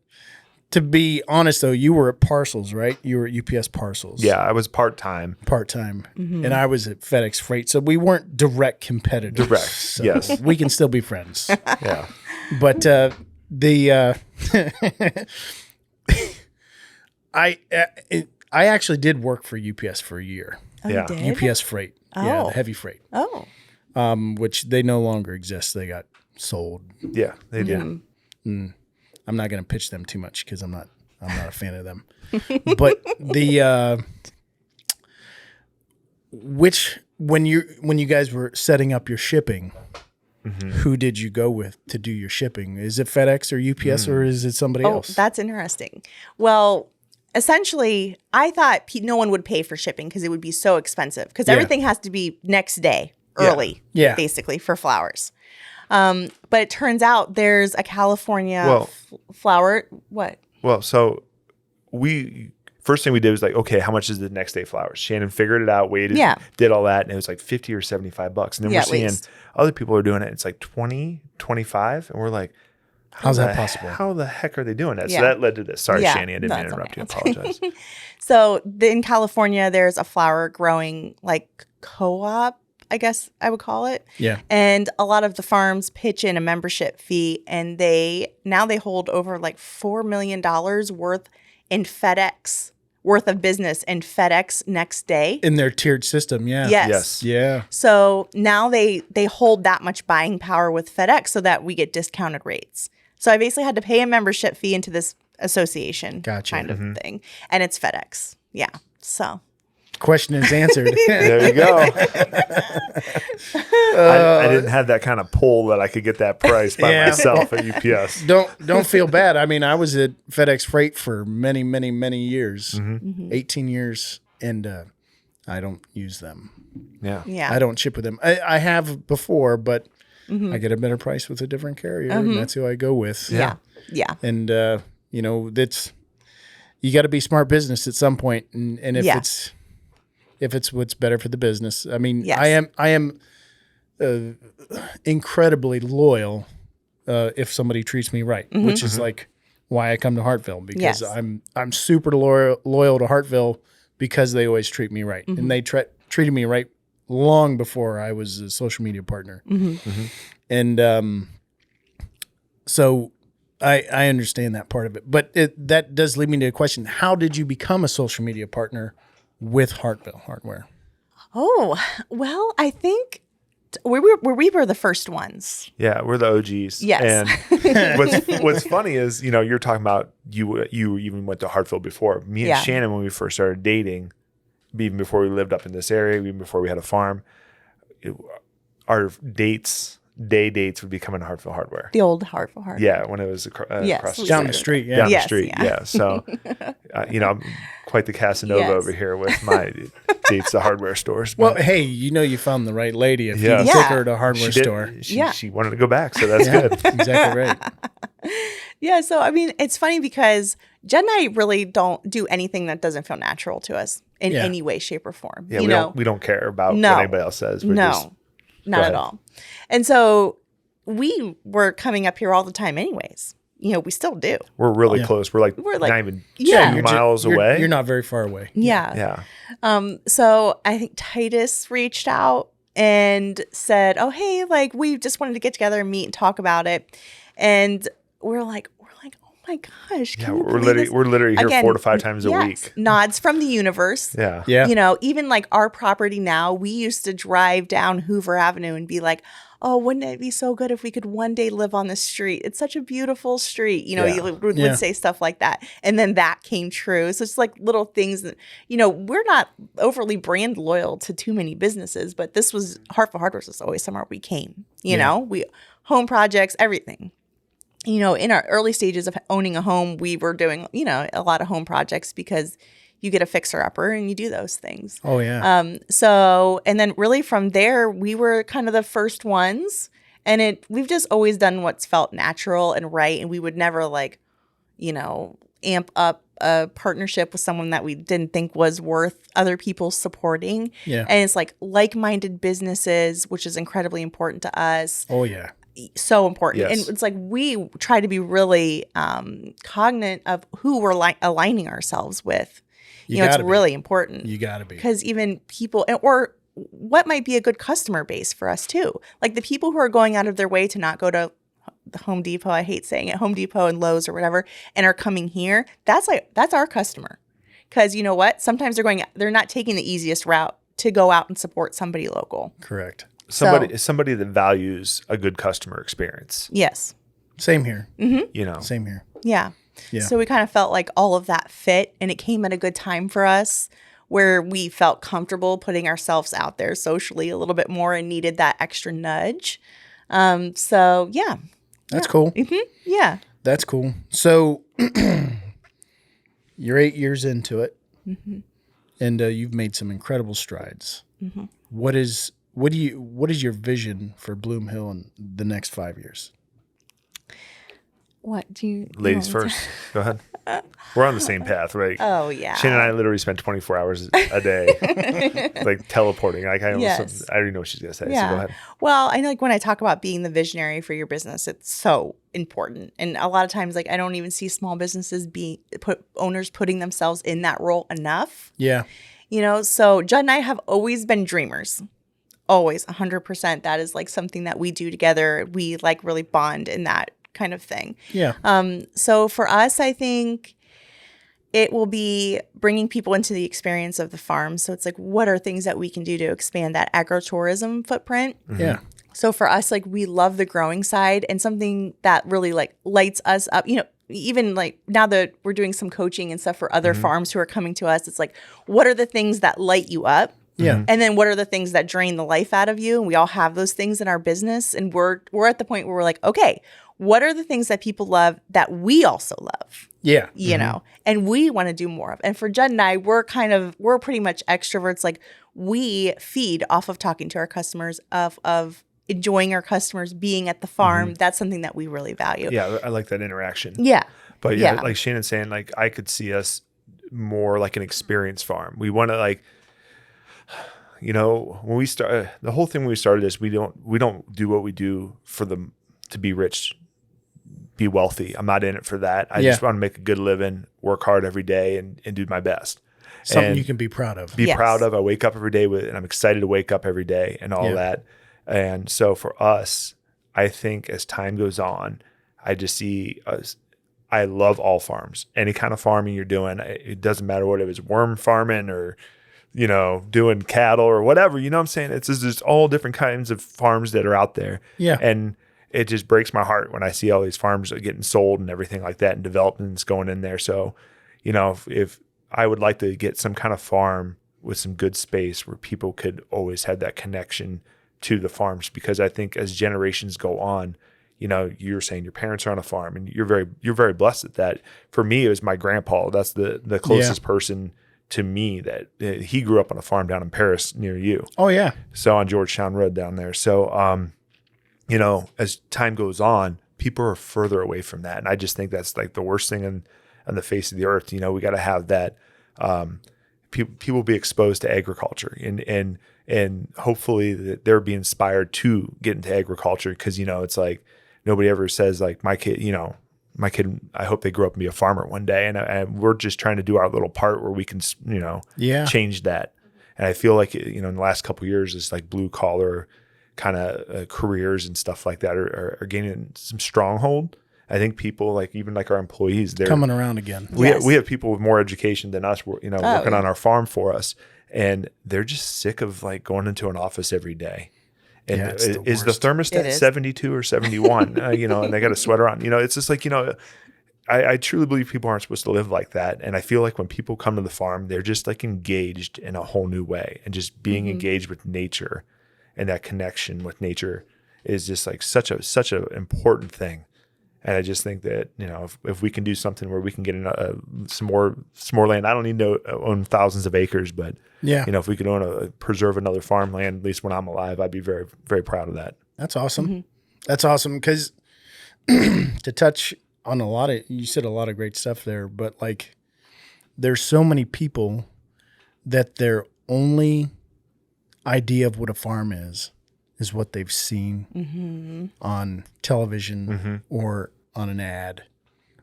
to be honest though, you were at Parcels, right? You were at UPS Parcels. Yeah, I was part-time. And I was at FedEx Freight, so we weren't direct competitors. So yes. We can still be friends. Yeah. But I actually did work for UPS for a year. Oh, Yeah. you did? UPS Freight. Yeah, the heavy freight. Oh. Which they no longer exist. They got sold. Yeah, they did. I'm not going to pitch them too much because I'm not a fan of them. But when you guys were setting up your shipping, who did you go with to do your shipping? Is it FedEx or UPS or is it somebody else? That's interesting. Well, essentially, I thought no one would pay for shipping because it would be so expensive because everything has to be next day early, basically, for flowers. But it turns out there's a California flower. What? Well, so first thing we did was like, okay, how much is the next day flowers? Shannon figured it out, waited, did all that, and it was like $50 or $75. And then we're seeing other people are doing it. It's like 20, 25, and we're like, how's that possible? How the heck are they doing that? So that led to this. Sorry, Shannon, I didn't mean to interrupt you. I apologize. So in California, there's a flower growing like co-op, I guess I would call it. Yeah. And a lot of the farms pitch in a membership fee, and they hold over like $4 million worth of business in FedEx next day. In their tiered system, Yes. Yeah. So now they hold that much buying power with FedEx so that we get discounted rates. So I basically had to pay a membership fee into this association kind of thing. And it's FedEx. Yeah. So question is answered. There you go. I didn't have that kind of pull that I could get that price by myself at UPS. Don't feel bad. I mean, I was at FedEx Freight for many, many, many years, 18 years, and I don't use them. Yeah. I don't ship with them. I have before, but I get a better price with a different carrier, and that's who I go with. Yeah. And you got to be smart business at some point, and if it's what's better for the business. I mean, I am incredibly loyal if somebody treats me right, which is like why I come to Hartville, because I'm super loyal to Hartville because they always treat me right, and they treated me right long before I was a social media partner, and so I understand that part of it. But that does lead me to a question: how did you become a social media partner with Hartville Hardware? Oh, well, I think we were the first ones. Yeah, we're the OGs. Yes. And what's funny is, you're talking about you even went to Hartville before. Me and Shannon, when we first started dating, even before we lived up in this area, even before we had a farm, our day dates would be coming to Hartville Hardware. The old Hartville Hardware. Yeah, when it was across the street. Down the street. Yeah. Down the street. Yeah. So, I'm quite the Casanova over here with my dates to hardware stores. Well, hey, you found the right lady if you took her to a hardware store. She wanted to go back, so that's good. Exactly right. Yeah, so I mean, it's funny because Judd and I really don't do anything that doesn't feel natural to us in any way, shape, or form. Yeah, we don't care about what anybody else says. Not at all. And so we were coming up here all the time anyways. We still do. We're really close. We're like not even 2 miles away. You're not very far away. Yeah. So I think Titus reached out and said, oh, hey, like we just wanted to get together and meet and talk about it. And we're like, oh my gosh. Yeah, Can you we're believe literally this? we're literally here Again, 4 to 5 times a yes, week. Nods from the universe. Yeah. Yeah. You know, even like our property now, we used to drive down Hoover Avenue and be like, oh, wouldn't it be so good if we could one day live on the street? It's such a beautiful street. You know, Yeah. you would Yeah. say stuff like that. And then that came true. So it's like little things that, you know, we're not overly brand loyal to too many businesses, but this was Hartford Hardware was always somewhere we came, you know, we home projects, everything. You know, in our early stages of owning a home, we were doing, you know, a lot of home projects because you get a fixer-upper and you do those things. Oh, yeah. So, and then really from there, we were kind of the first ones. And we've just always done what's felt natural and right. And we would never like, you know, amp up a partnership with someone that we didn't think was worth other people supporting. Yeah. And it's like like-minded businesses, which is incredibly important to us. Oh, yeah. So important. Yes. And it's like we try to be really cognizant of who we're aligning ourselves with. You know, it's really important. You got to be. Because even people, or what might be a good customer base for us too. Like the people who are going out of their way to not go to the Home Depot, I hate saying it, Home Depot and Lowe's or whatever, and are coming here, that's our customer. Because you know what? Sometimes they're not taking the easiest route to go out and support somebody local. Correct. Somebody that values a good customer experience. Yes. Same here. You know. Same here. Yeah. Yeah. So we kind of felt like all of that fit, and it came at a good time for us where we felt comfortable putting ourselves out there socially a little bit more and needed that extra nudge. So yeah. That's cool. Yeah. That's cool. So you're 8 years into it, and you've made some incredible strides. What is your vision for Bloom Hill in the next 5 years? What do you... Ladies first. Go ahead. We're on the same path, right? Oh, yeah. Shannon and I literally spend 24 hours a day, like teleporting. Like I Yes. already know what she's gonna say. Yeah. So go ahead. Well, I know like when I talk about being the visionary for your business, it's so important. And a lot of times, like I don't even see small businesses owners putting themselves in that role enough. Yeah. You know, so Judd and I have always been dreamers. Always, 100%. That is like something that we do together. We like really bond in that kind of thing. Yeah. So for us, I think it will be bringing people into the experience of the farm. So it's like, what are things that we can do to expand that agritourism footprint? Yeah. So for us, like we love the growing side, and something that really like lights us up, you know, even like now that we're doing some coaching and stuff for other farms who are coming to us, it's like, what are the things that light you up? Yeah. And then what are the things that drain the life out of you? And we all have those things in our business. And we're at the point where we're like, okay, what are the things that people love that we also love? Yeah. You know, and we want to do more of. And for Judd and I, we're pretty much extroverts. Like we feed off of talking to our customers, of enjoying our customers, being at the farm. That's something that we really value. Yeah, I like that interaction. Yeah. But yeah, like Shannon's saying, like I could see us more like an experience farm. We want to like, you know, when we start the whole thing when we started this, we don't do what we do for them to be rich, be wealthy. I'm not in it for that. I just want to make a good living, work hard every day, and do my best. Something and you can be proud of. Be proud of. I wake up every day and I'm excited to wake up every day and all that. And so for us, I think as time goes on, I just see us. I love all farms. Any kind of farming you're doing, it doesn't matter what it is, worm farming or, you know, doing cattle or whatever. You know what I'm saying? It's just all different kinds of farms that are out there. Yeah. And it just breaks my heart when I see all these farms getting sold and everything like that and developments going in there. So, you know, if I would like to get some kind of farm with some good space where people could always have that connection to the farms, because I think as generations go on, you know, you're saying your parents are on a farm and you're very blessed at that. For me, it was my grandpa. That's the closest person to me that he grew up on a farm down in Paris near you. Oh yeah. So on Georgetown Road down there. So, you know, as time goes on, people are further away from that. And I just think that's like the worst thing on the face of the earth. You know, we got to have that, people be exposed to agriculture and hopefully that they're being inspired to get into agriculture. Cause you know, it's like nobody ever says like my kid, I hope they grow up and be a farmer one day. And we're just trying to do our little part where we can, you know, change that. And I feel like, you know, in the last couple of years, it's like blue collar kind of careers and stuff like that are gaining some stronghold. I think people like even like our employees, they're coming around again. We have people with more education than us, working on our farm for us, and they're just sick of like going into an office every day. And is the thermostat 72 or 71? And they got a sweater on. It's just like I truly believe people aren't supposed to live like that. And I feel like when people come to the farm, they're just like engaged in a whole new way, and just being engaged with nature, and that connection with nature is just like such a important thing. And I just think that, if we can do something where we can get some more land, I don't need to own thousands of acres, but if we could preserve another farmland, at least when I'm alive, I'd be very, very proud of that. That's awesome. That's awesome. Because to touch on you said a lot of great stuff there, but like there's so many people that their only idea of what a farm is what they've seen on television or on an ad,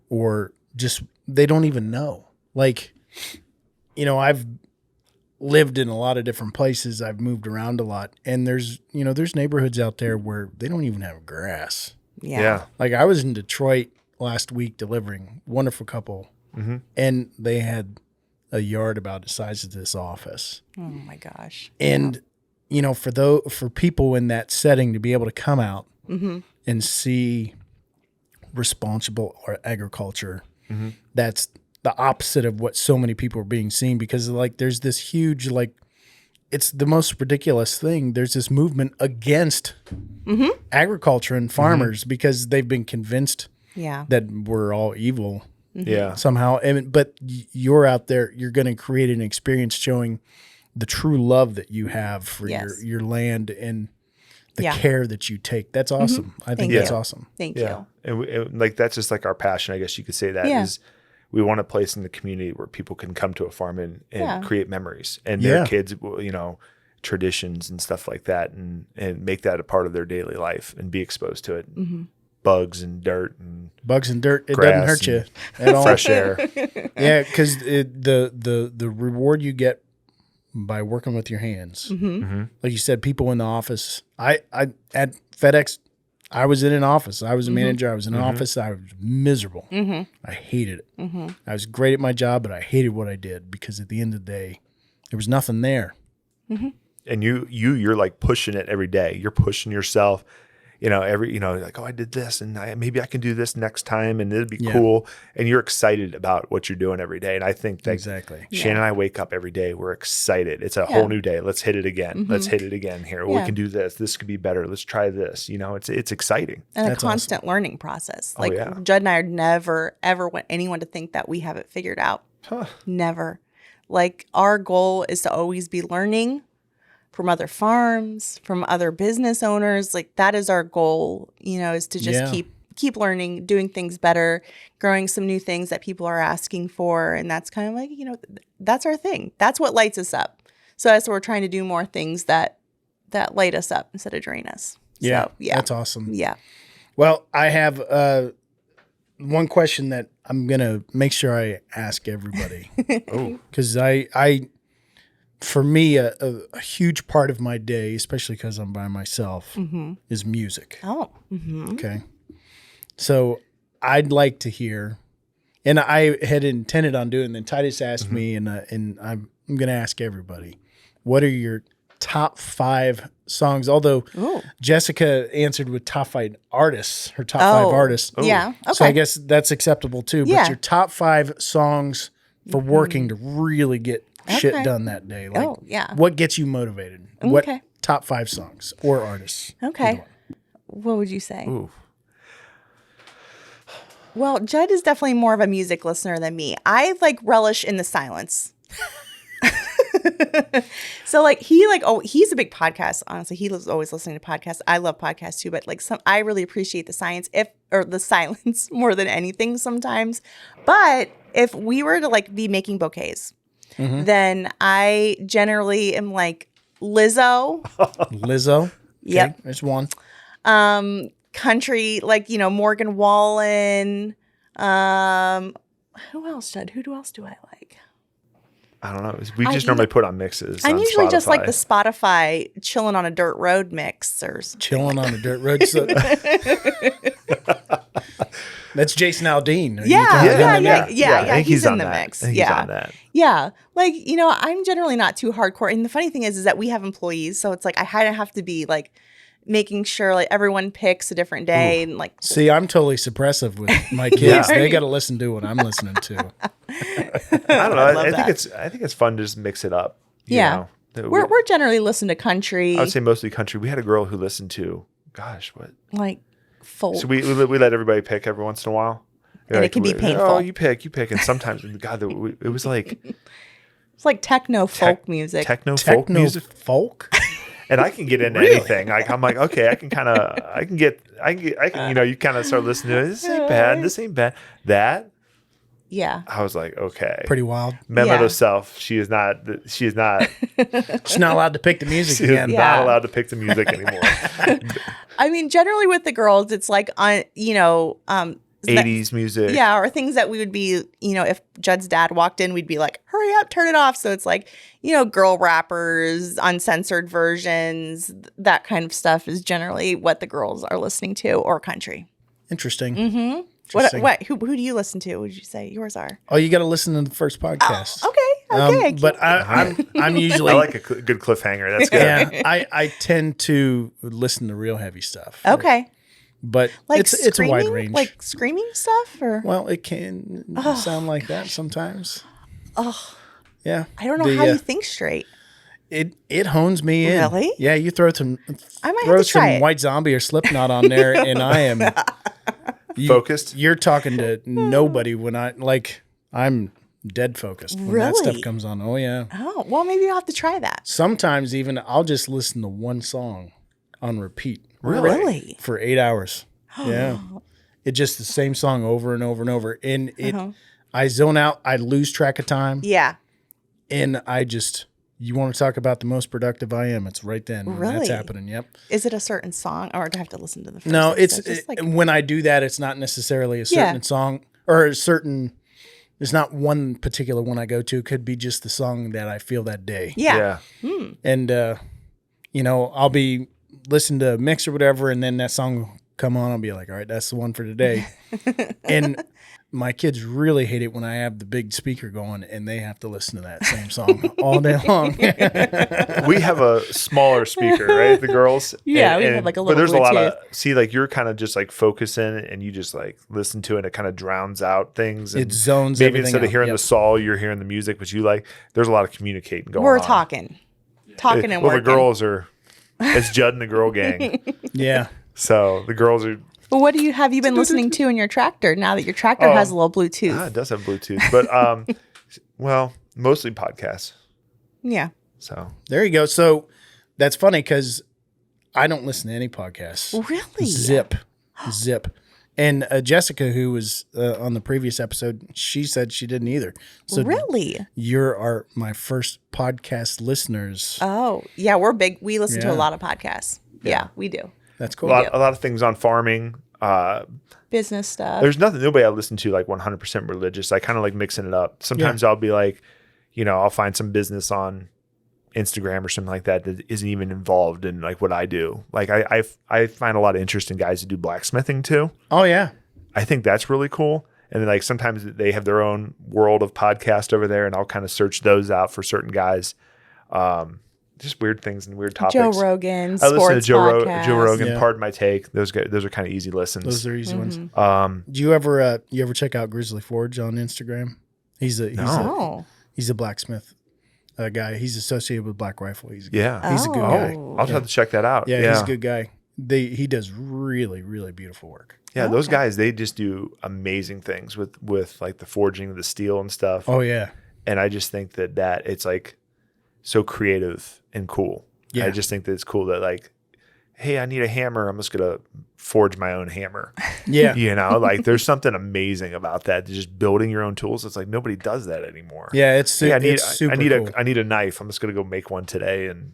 or just they don't even know. Like, I've lived in a lot of different places. I've moved around a lot, and there's neighborhoods out there where they don't even have grass. Yeah. Like I was in Detroit last week delivering, wonderful couple, and they had a yard about the size of this office. Oh my gosh. And for people in that setting to be able to come out and see responsible agriculture, that's the opposite of what so many people are being seen, because like there's this huge, like, it's the most ridiculous thing. There's this movement against agriculture and farmers because they've been convinced that we're all evil somehow. But you're out there, you're going to create an experience showing the true love that you have for your land and the care that you take. That's awesome. I think that's awesome. Thank you. And like, that's just like our passion, I guess you could say that is we want a place in the community where people can come to a farm and create memories, and their kids, traditions and stuff like that, and make that a part of their daily life and be exposed to it. Bugs and dirt. It doesn't hurt you at all. Fresh air. Yeah, because the reward you get by working with your hands. Like you said, people in the office. I at FedEx, I was in an office. I was a manager. I was in an office. I was miserable. I hated it. I was great at my job, but I hated what I did because at the end of the day, there was nothing there. And you're like pushing it every day. You're pushing yourself. Like, I did this, and maybe I can do this next time, and it'd be cool. And you're excited about what you're doing every day. And I think that Shannon and I wake up every day. We're excited. It's a whole new day. Let's hit it again. Let's hit it again here. We can do this. This could be better. Let's try this. It's exciting. And a constant learning process. Like Judd and I are never, ever want anyone to think that we have it figured out. Never. Like, our goal is to always be learning from other farms, from other business owners. Like, that is our goal, is to just keep learning, doing things better, growing some new things that people are asking for. And that's kind of like, that's our thing. That's what lights us up. So that's what we're trying to do, more things that light us up instead of drain us. Yeah. That's awesome. Yeah. Well, I have one question that I'm going to make sure I ask everybody. Because for me, a huge part of my day, especially because I'm by myself, is music. Oh. Okay. So I'd like to hear, and I had intended on doing, and then Titus asked me, and I'm going to ask everybody, what are your top 5 songs? Although Jessica answered with top 5 artists, her top 5 artists. Yeah. Okay. So I guess that's acceptable too. But your top 5 songs for working to really get shit done that day. Like, what gets you motivated? What top 5 songs or artists? Okay. What would you say? Ooh. Well, Judd is definitely more of a music listener than me. I relish in the silence. So he's a big podcast. Honestly, he was always listening to podcasts. I love podcasts too, but I really appreciate the silence more than anything sometimes. But if we were to be making bouquets, then I generally am Lizzo. Lizzo. Yep. Okay, there's one. Country, Morgan Wallen. Who else, Judd? Who else do I like? I don't know. We just normally put on mixes. I'm usually Spotify. Just the Spotify chilling on a dirt road mix. Chilling on a dirt road. So That's Jason Aldean. Yeah. I think He's in the that. mix. I think he's on that. Yeah. Like, I'm generally not too hardcore. And the funny thing is that we have employees. So it's like, I kind of have to be like making sure like everyone picks a different day. And like, see, I'm totally suppressive with my kids. They got to listen to what I'm listening to. I don't know. I think it's fun to just mix it up. You know? We're generally listen to country. I would say mostly country. We had a girl who listened to, what? Like folk. So we let everybody pick every once in a while. And it can be painful. Oh, you pick. And sometimes, God, it was like... It's like techno folk music. Techno folk music? Folk? And I can get into anything. Like I'm like, okay, you kind of start listening to it. This ain't bad. That, yeah. I was like, okay. Pretty wild. Memo to self. She is not. She's not allowed to pick the music She again. is not allowed to pick the music anymore. I mean, generally with the girls, it's like on 80s music. Yeah, or things that we would be, if Judd's dad walked in, we'd be like, hurry up, turn it off. So it's like, girl rappers, uncensored versions, that kind of stuff is generally what the girls are listening to, or country. Interesting. Mm-hmm. What? Who do you listen to? What would you say yours are? Oh, you got to listen to the first podcast. Okay. But I'm usually... I like a good cliffhanger. That's good. Yeah, I tend to listen to real heavy stuff. Okay. But like it's a wide range. Like screaming stuff? Or? Well, it can sound like that sometimes. Oh. Yeah. I don't know how you think straight. It hones me in. Really? Yeah, you throw some it. White Zombie or Slipknot on there, and I am focused. You're talking to nobody when I'm dead focused when that stuff comes on. Oh yeah. Oh well, maybe I'll have to try that. Sometimes even I'll just listen to one song on repeat. Really? For 8 hours. Yeah. It's just the same song over and over and over, and I zone out. I lose track of time. Yeah. And you want to talk about the most productive I am? It's right then when that's happening. Yep. Is it a certain song, or do I have to listen to the first? No, when I do that, it's not necessarily a certain song or a certain. There's not one particular one I go to. It could be just the song that I feel that day. Yeah. And I'll be listening to a mix or whatever, and then that song will come on. I'll be like, all right, that's the one for today. And my kids really hate it when I have the big speaker going and they have to listen to that same song all day long. We have a smaller speaker, right? The girls. Yeah, we have like a little. But there's Bluetooth. a lot of you're kind of just like focusing and you just like listen to it and it kind of drowns out things. It zones maybe everything instead of hearing out. the saw, you're hearing the music, but there's a lot of communicating going on. We're talking and working. The girls are. It's Judd and the girl gang. Yeah. So the girls are. Well, what have you been listening to in your tractor now that your tractor has a little Bluetooth? It does have Bluetooth, but mostly podcasts. Yeah. So there you go. So that's funny because I don't listen to any podcasts. Really? Zip. And Jessica, who was on the previous episode, she said she didn't either. So really? You're my first podcast listeners. Oh, yeah. We're big. We listen to a lot of podcasts. Yeah, we do. That's cool. A lot of things on farming. Business stuff. There's nobody I listen to like 100% religious. I kind of like mixing it up. Sometimes I'll be like, I'll find some business on Instagram or something like that isn't even involved in like what I do. Like I find a lot of interesting guys who do blacksmithing too. Oh yeah. I think that's really cool. And then like sometimes they have their own world of podcast over there and I'll kind of search those out for certain guys. Just weird things and weird topics. Joe Rogan, I listen to Joe podcast. Rogan. Yeah. Pardon my take. Those are kind of easy listens. Those are easy ones. Do you ever check out Grizzly Forge on Instagram? He's a blacksmith guy. He's associated with Black Rifle. He's a good guy. I'll have to check that out. Yeah, he's a good guy. He does really, really beautiful work. Yeah, those guys, they just do amazing things with like the forging of the steel and stuff. Oh yeah. And I just think that it's like so creative and cool. Yeah. I just think that it's cool that like, hey, I need a hammer. I'm just going to forge my own hammer. Yeah. Like there's something amazing about that. Just building your own tools. It's like nobody does that anymore. Yeah. It's super cool. I need a knife. I'm just going to go make one today and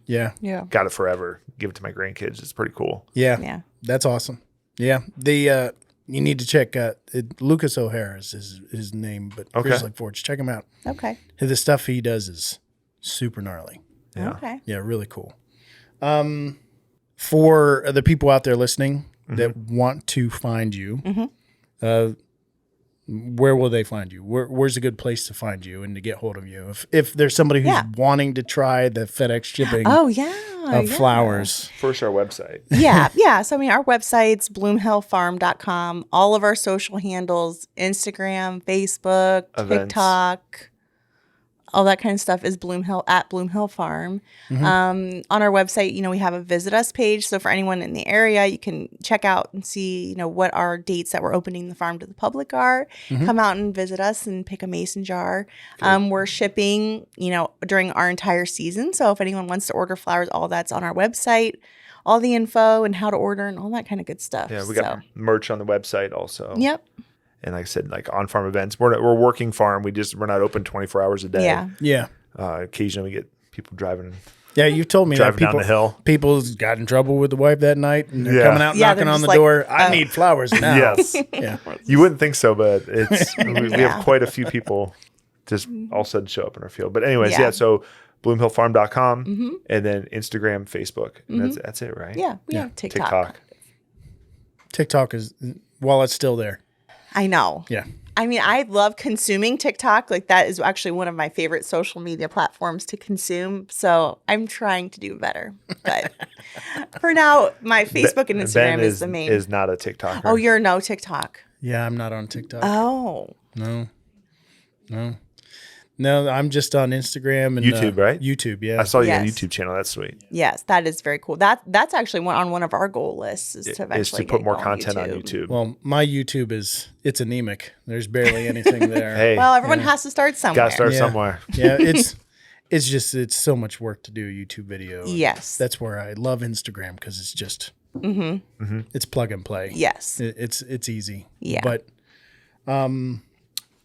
got it forever. Give it to my grandkids. It's pretty cool. Yeah. Yeah. That's awesome. Yeah. You need to check Lucas O'Hara is his name, but Grizzly Forge. Check him out. Okay. The stuff he does is super gnarly. Yeah. Okay. Yeah, really cool. For the people out there listening, that want to find you, Mm-hmm. Where will they find you? Where's a good place to find you and to get hold of you? If there's somebody who's wanting to try the FedEx shipping of flowers. First, our website. Yeah. So, I mean, our website's bloomhillfarm.com. All of our social handles, Instagram, Facebook, Events. TikTok, all that kind of stuff is at Bloomhill Farm. On our website, we have a visit us page. So for anyone in the area, you can check out and see, what our dates that we're opening the farm to the public are. Come out and visit us and pick a mason jar. We're shipping, during our entire season. So if anyone wants to order flowers, all that's on our website. All the info and how to order and all that kind of good stuff. Yeah, we got merch on the website also. Yep. And like I said, like on-farm events. We're a working farm. We're not open 24 hours a day. Yeah. Occasionally we get people driving. Yeah, you told me that down the hill. People's got in trouble with the wife that night, and they're coming out knocking on the like, door. I need flowers now. Yes. Yeah. You wouldn't think so, but it's we have quite a few people just all of a sudden show up in our field. But anyways, so bloomhillfarm.com and then Instagram, Facebook. And that's it, right? Yeah. We have TikTok. TikTok is, while it's still there. I know. Yeah. I mean, I love consuming TikTok. Like, that is actually one of my favorite social media platforms to consume. So I'm trying to do better. But for now, my Facebook and Instagram is the main. Is not a TikToker. Oh, you're no TikTok. Yeah, I'm not on TikTok. Oh. No, I'm just on Instagram and YouTube, right? YouTube, yeah. I saw you on Yes. YouTube channel. That's sweet. Yes, that is very cool. That's actually on one of our goal lists is to eventually put more get content on YouTube. Well, my YouTube it's anemic. There's barely anything there. Hey, Well, everyone has to start somewhere. got to start somewhere. Yeah, it's so much work to do a YouTube video. Yes. That's where I love Instagram because it's just it's plug and play. Yes. It's easy. Yeah. But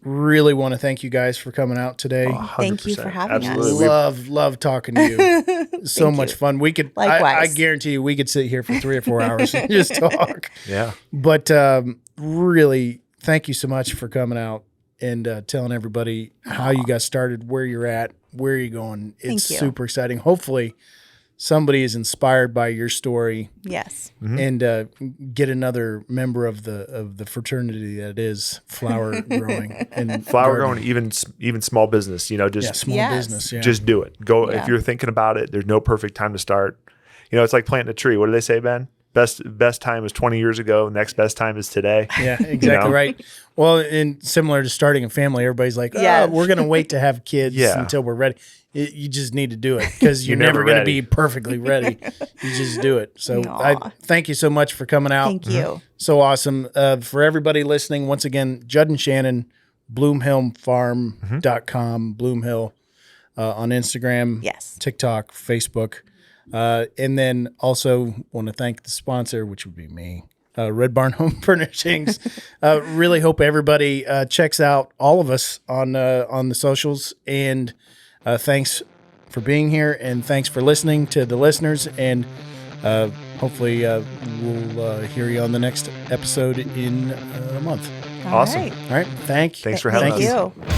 really want to thank you guys for coming out today. Thank you for having Absolutely. us. Love talking to you. So much fun. We could I Likewise. guarantee you we could sit here for 3 or 4 hours and just talk. Yeah. But really, thank you so much for coming out and telling everybody how you got started, where you're at, where you're going. It's Thank you. super exciting. Hopefully, somebody is inspired by your story Yes. and get another member of the fraternity that is flower growing and Flower gardening. growing, even small business, just Small Yes. business. Yeah. just do it. Go Yeah. if you're thinking about it. There's no perfect time to start. It's like planting a tree. What do they say, Ben? Best time is 20 years ago. Next best time is today. Yeah, exactly right. Well, and similar to starting a family, everybody's like, Yes. we're going to wait to have kids Yeah. until we're ready. You just need to do it because you're You're never never going to ready. be perfectly ready. You just do it. So Aw. I thank you so much for coming out. Thank you. So awesome. For everybody listening, once again, Judd and Shannon, bloomhillfarm.com, Bloomhill on Instagram, Yes. TikTok, Facebook. And then also want to thank the sponsor, which would be me, Red Barn Home Furnishings. Really hope everybody checks out all of us on the socials. And thanks for being here, and thanks for listening to the listeners. And hopefully we'll hear you on the next episode in a month. Awesome. All right. All right. Thanks for having Thank us. you.